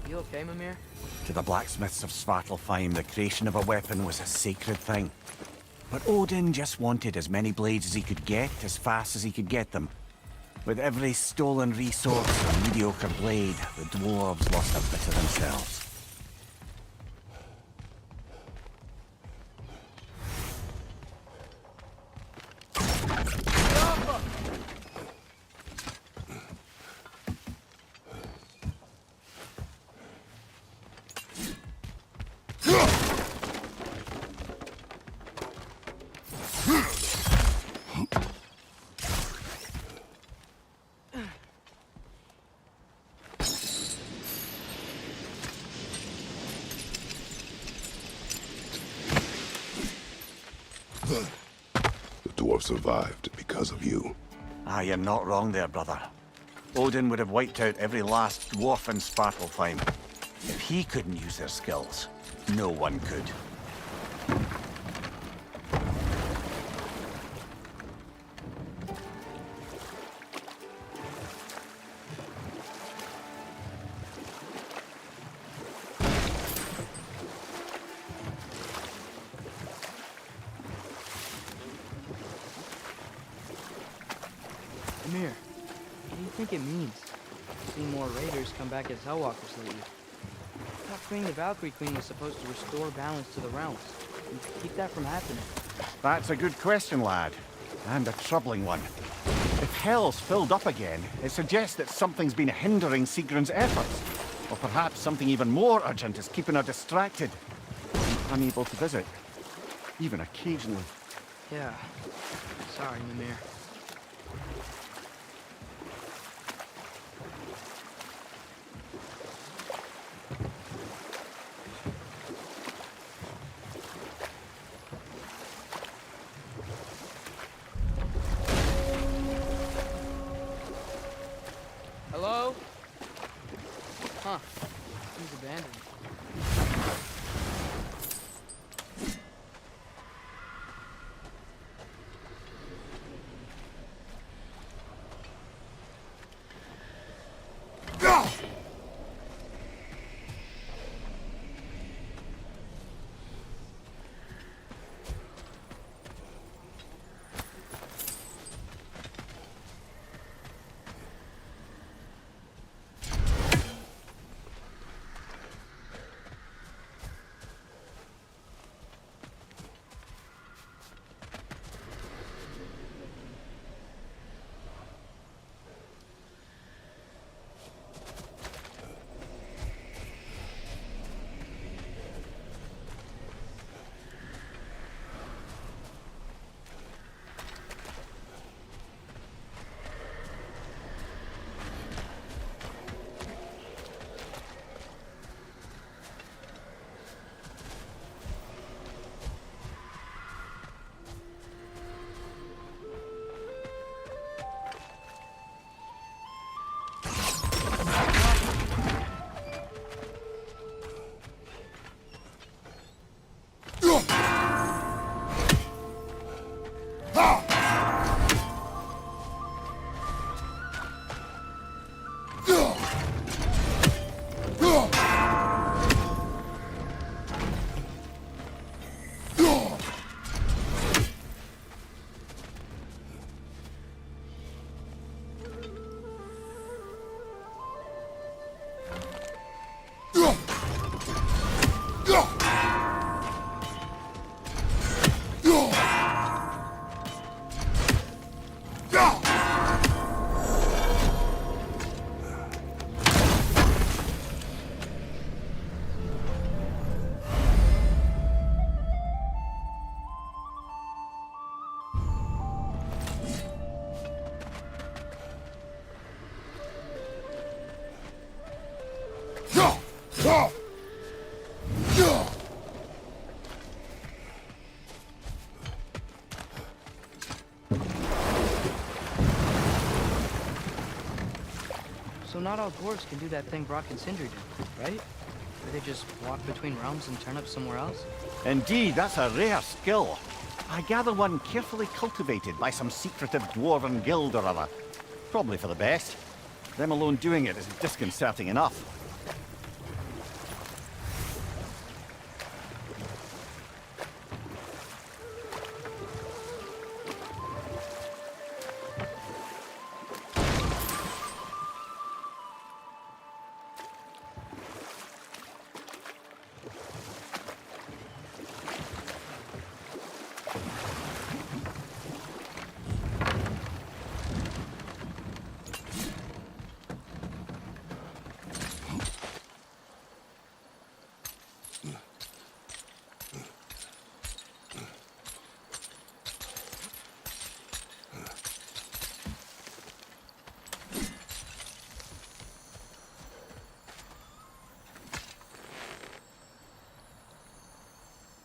You okay, Mimir? To the blacksmiths of Svartalfheim, the creation of a weapon was a sacred thing. But Odin just wanted as many blades as he could get, as fast as he could get them. With every stolen resource and mediocre blade, the dwarves lost a bit of themselves. The dwarf survived because of you. Ah, you're not wrong there, brother. Odin would have wiped out every last dwarf in Svartalfheim. If he couldn't use their skills, no one could. Amir, what do you think it means? Seeing more raiders come back as Hellwalkers lately. I thought freeing the Valkyrie Queen was supposed to restore balance to the realms and keep that from happening. That's a good question, lad. And a troubling one. If Hell's filled up again, it suggests that something's been hindering Sigrun's efforts. Or perhaps something even more urgent is keeping her distracted. And unable to visit. Even occasionally. Yeah. Sorry, Mimir. Hello? Huh. Seems abandoned. So not all dwarves can do that thing Brock and Sindri did, right? Where they just walk between realms and turn up somewhere else? Indeed, that's a rare skill. I gather one carefully cultivated by some secretive dwarven guild or other. Probably for the best. Them alone doing it is disconcerting enough.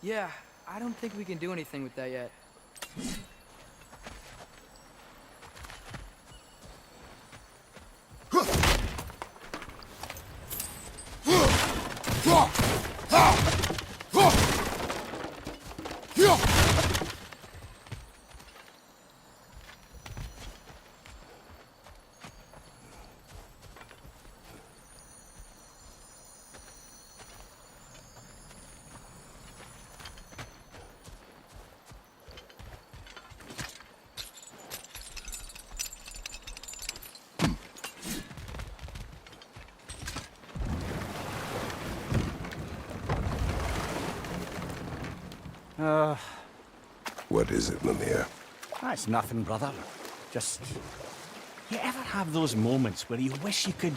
Yeah, I don't think we can do anything with that yet. What is it, Mimir? That's nothing, brother. Just... You ever have those moments where you wish you could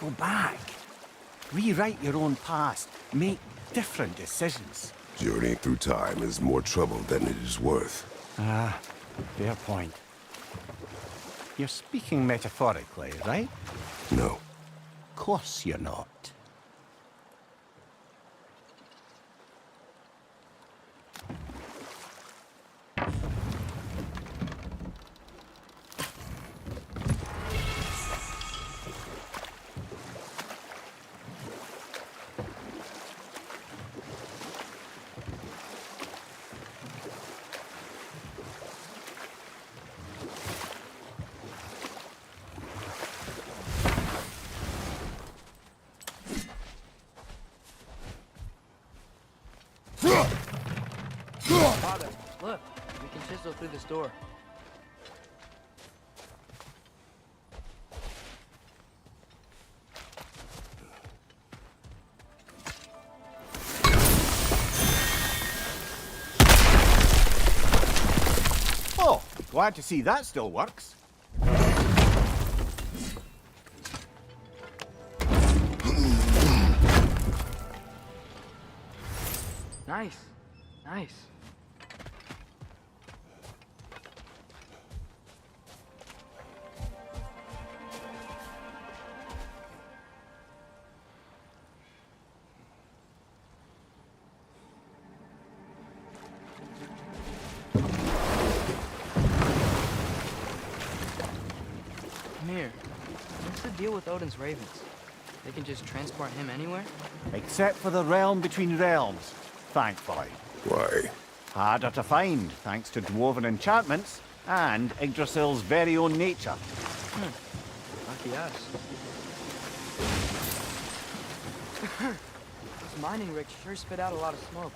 go back? Rewrite your own past, make different decisions? Journeying through time is more trouble than it is worth. Ah, fair point. You're speaking metaphorically, right? No. Of course you're not. Father, look. We can chisel through this door. Oh, glad to see that still works. Nice. Nice. Mir, what's the deal with Odin's ravens? They can just transport him anywhere? Except for the realm between realms, thankfully. Why? Harder to find, thanks to dwarven enchantments and Yggdrasil's very own nature. Lucky us. Those mining rigs sure spit out a lot of smoke.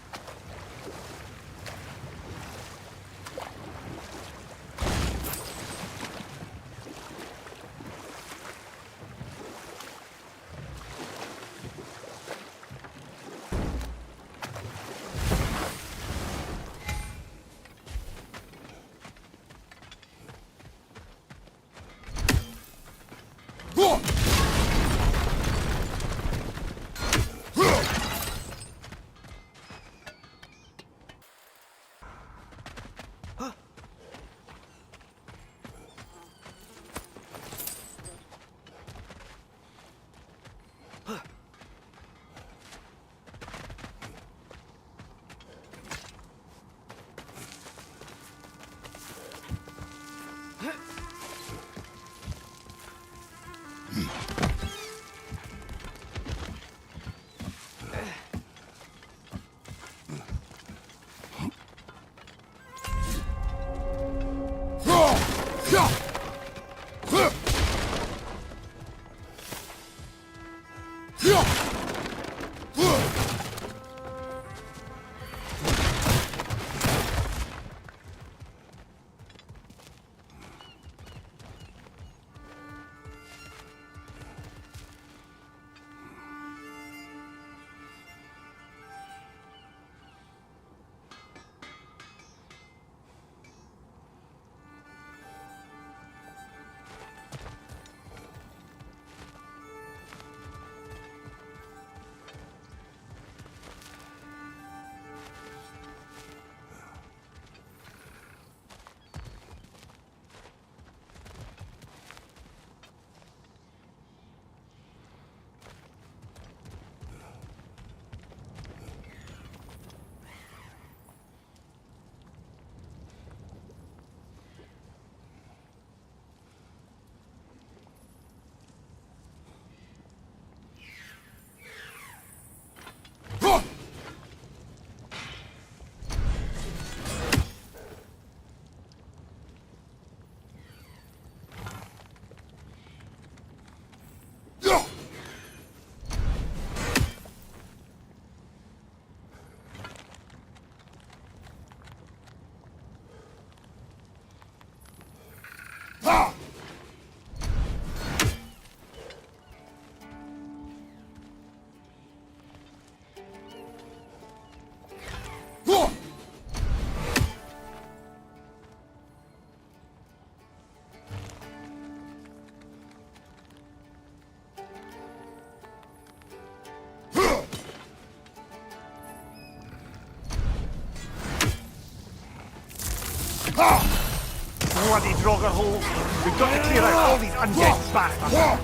Bloody Draugr holes! We've got to clear out all these undead bastards!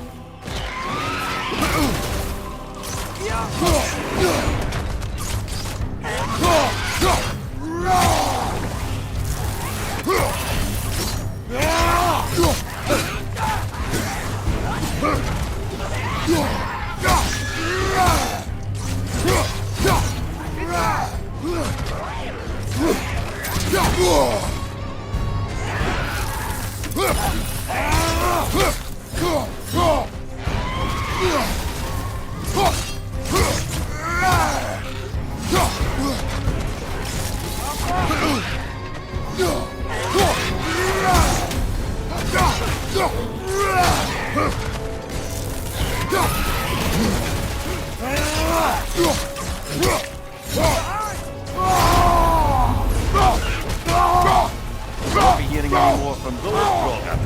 We'll be hearing any more from those Draugr.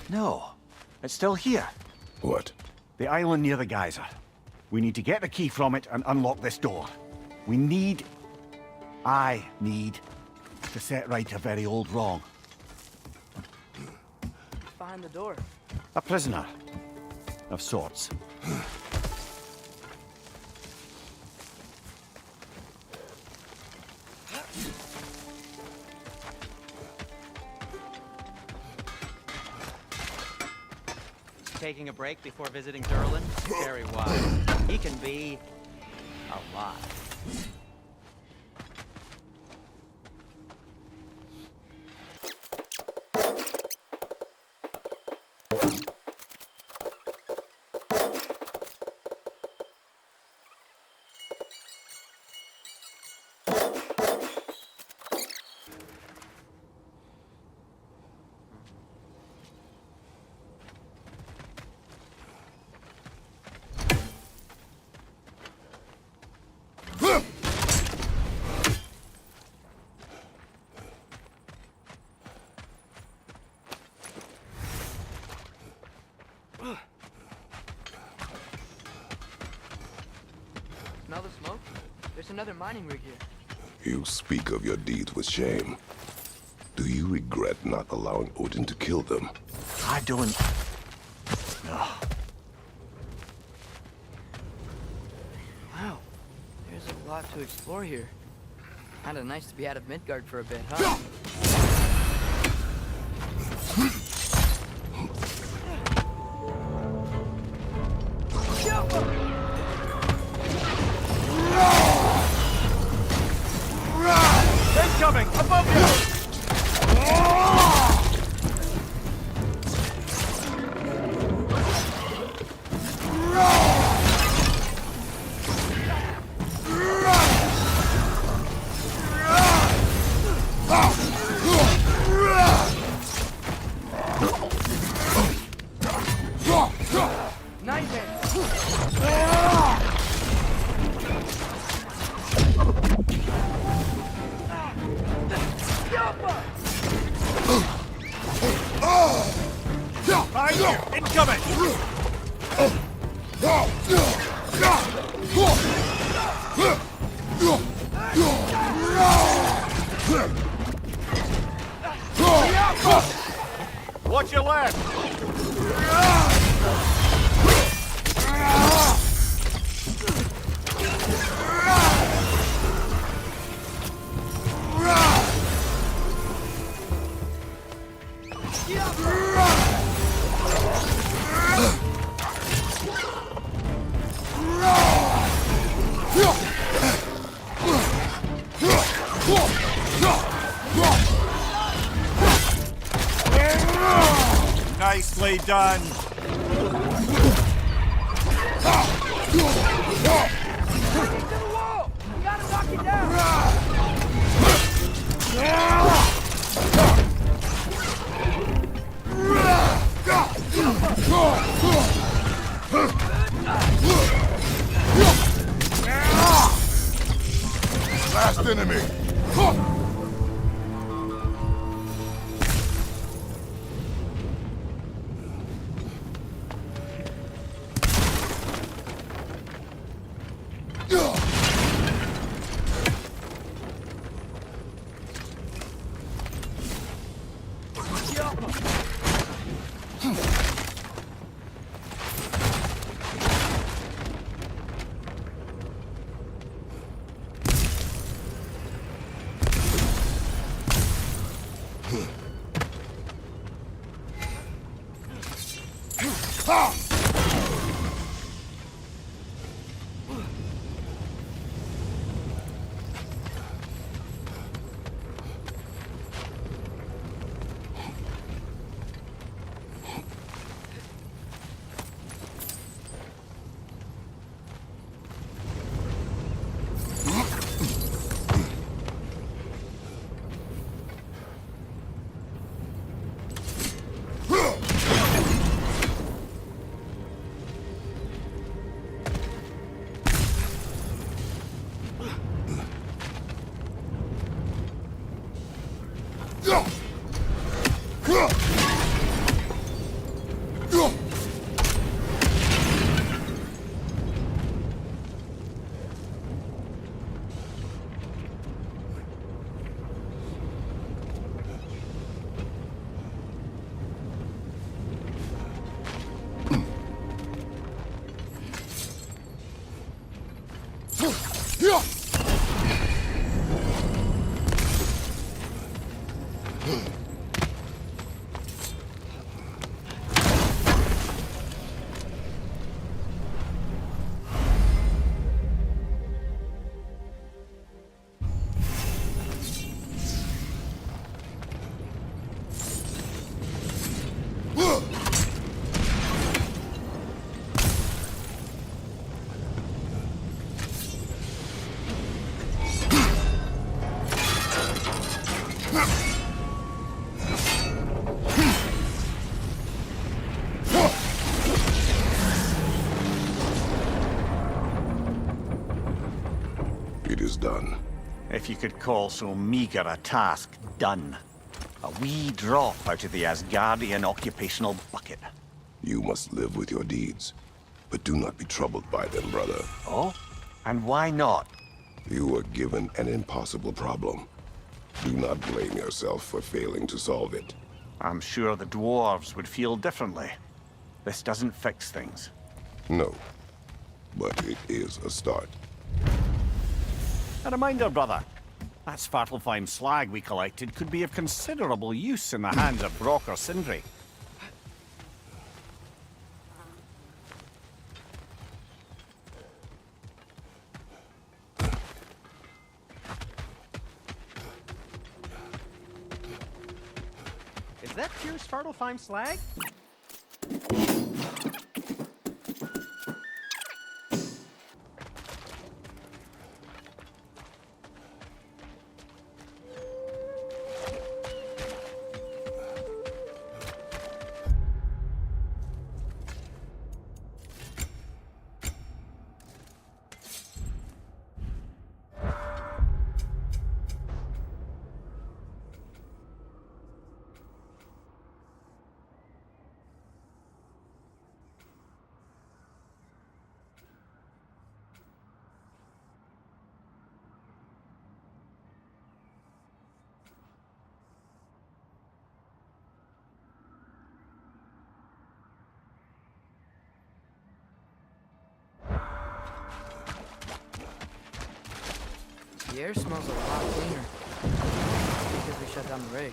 No, it's still here. What? The island near the geyser. We need to get the key from it and unlock this door. I need to set right a very old wrong. Behind the door. A prisoner of sorts. Taking a break before visiting Durlin? Very wise. He can be a lot. Smell the smoke? There's another mining rig here. You speak of your deeds with shame. Do you regret not allowing Odin to kill them? I don't... No. Wow. There's a lot to explore here. Kinda nice to be out of Midgard for a bit, huh? Incoming! Above you! Behind you! Incoming! Watch your left! Nicely done. Last enemy. It is done. If you could call so meager a task done. A wee drop out of the Asgardian occupational bucket. You must live with your deeds, but do not be troubled by them, brother. Oh? And why not? You were given an impossible problem. Do not blame yourself for failing to solve it. I'm sure the dwarves would feel differently. This doesn't fix things. No, but it is a start. A reminder, brother. That Svartalfheim slag we collected could be of considerable use in the hands of Brock or Sindri. Is that pure Svartalfheim slag? The air smells a lot cleaner. Because we shut down the rig.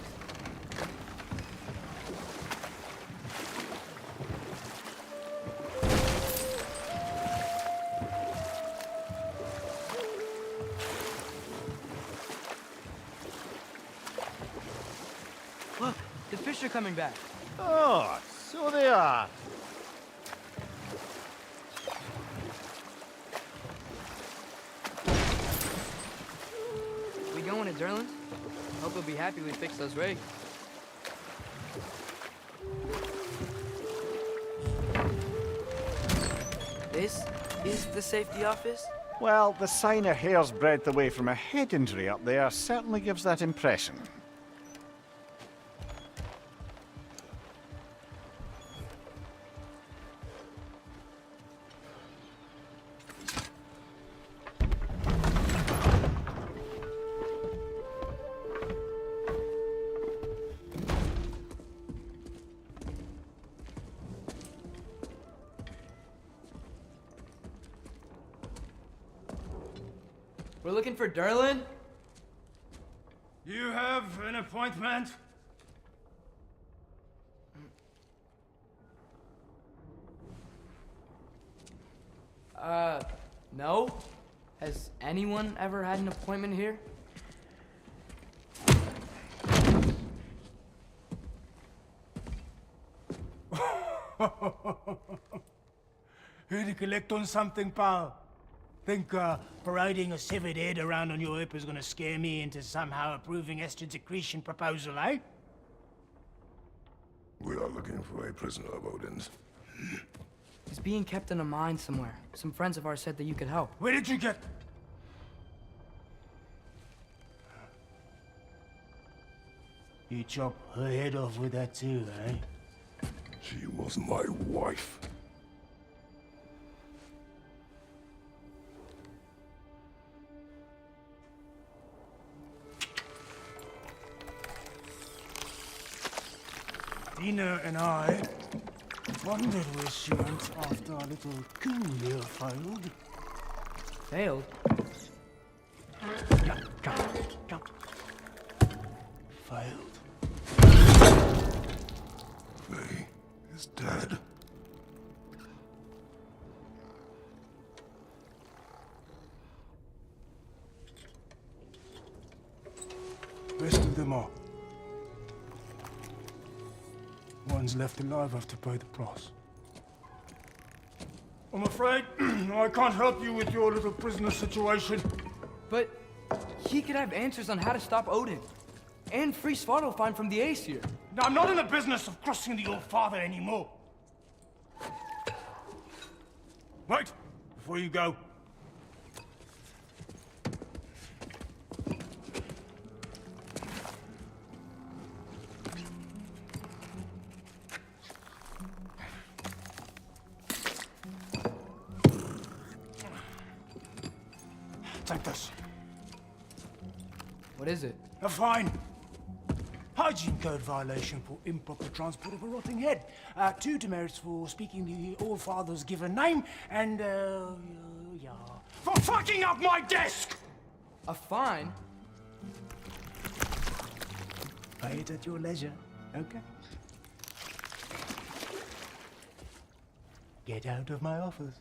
Look, the fish are coming back. Oh, so they are. We going to Durlin? Hope he'll be happy we fixed those rigs. This is the safety office? Well, the sign a hair's breadth away from a head injury up there certainly gives that impression. We're looking for Durlin? You have an appointment? No. Has anyone ever had an appointment here? Here to collect on something, pal? Think parading a severed head around on your hip is gonna scare me into somehow approving Esther's accretion proposal, eh? We are looking for a prisoner of Odin's. He's being kept in a mine somewhere. Some friends of ours said that you could help. Where did you get... You chop her head off with that too, eh? She was my wife. Dina and I wondered where she went after our little coup here failed. Failed? Come. Failed. Faye is dead. Rest of them are. One's left alive have to pay the price. I'm afraid I can't help you with your little prisoner situation. But he could have answers on how to stop Odin. And free Svartalfheim from the Aesir. Now, I'm not in the business of crossing the old father anymore. Wait, before you go. Take this. What is it? A fine. Hygiene code violation for improper transport of a rotting head. 2 demerits for speaking the All Father's given name, and, yeah. For fucking up my desk! A fine? Pay it at your leisure, okay? Get out of my office.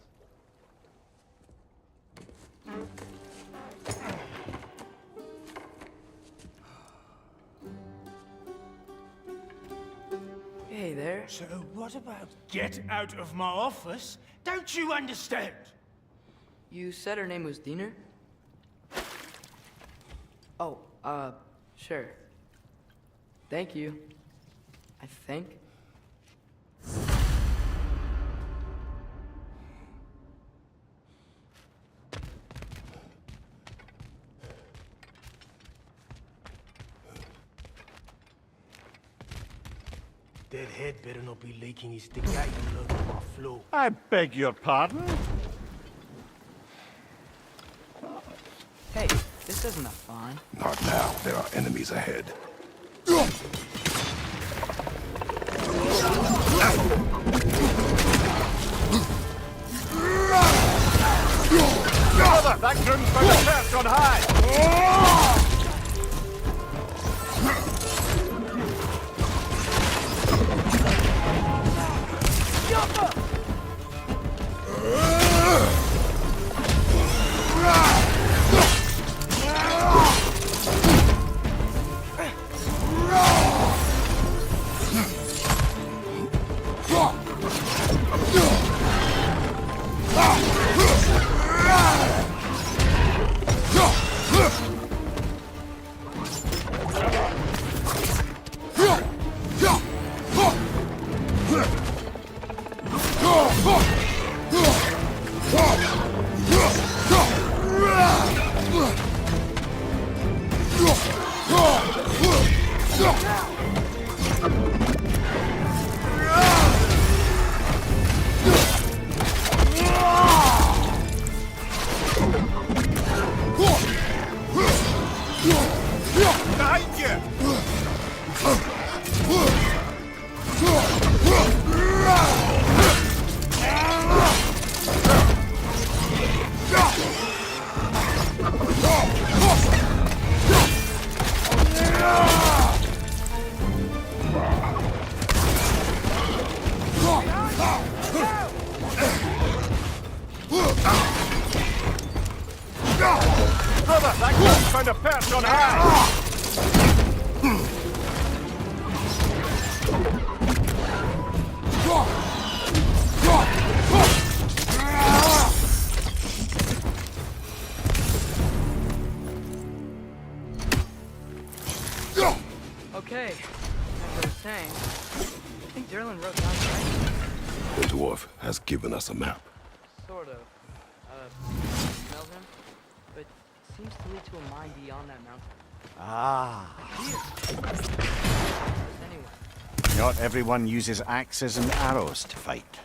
Hey there. So what about get out of my office? Don't you understand? You said her name was Diener? Oh, sure. Thank you. I think. That head better not be leaking his decaying all over my floor. I beg your pardon? Hey, this isn't a fine. Not now. There are enemies ahead. Brother, that groom's found a church on high! Behind you! Brother, that gun's found a perch on high! Okay, as I was saying, I think Durlin wrote down right. The dwarf has given us a map. Sort of. Smells him, but seems to lead to a mine beyond that mountain. Ah. Anyway, Not everyone uses axes and arrows to fight.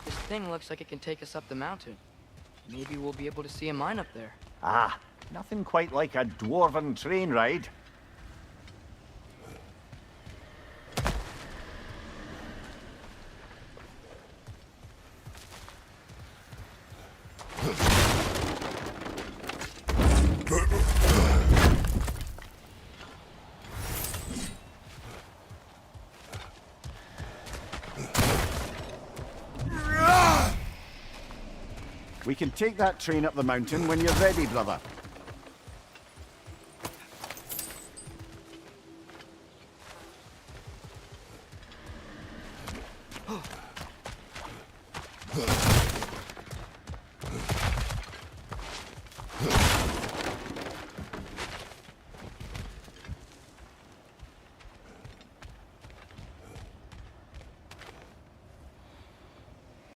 this thing looks like it can take us up the mountain. Maybe we'll be able to see a mine up there. Ah, nothing quite like a dwarven train ride. We can take that train up the mountain when you're ready, brother.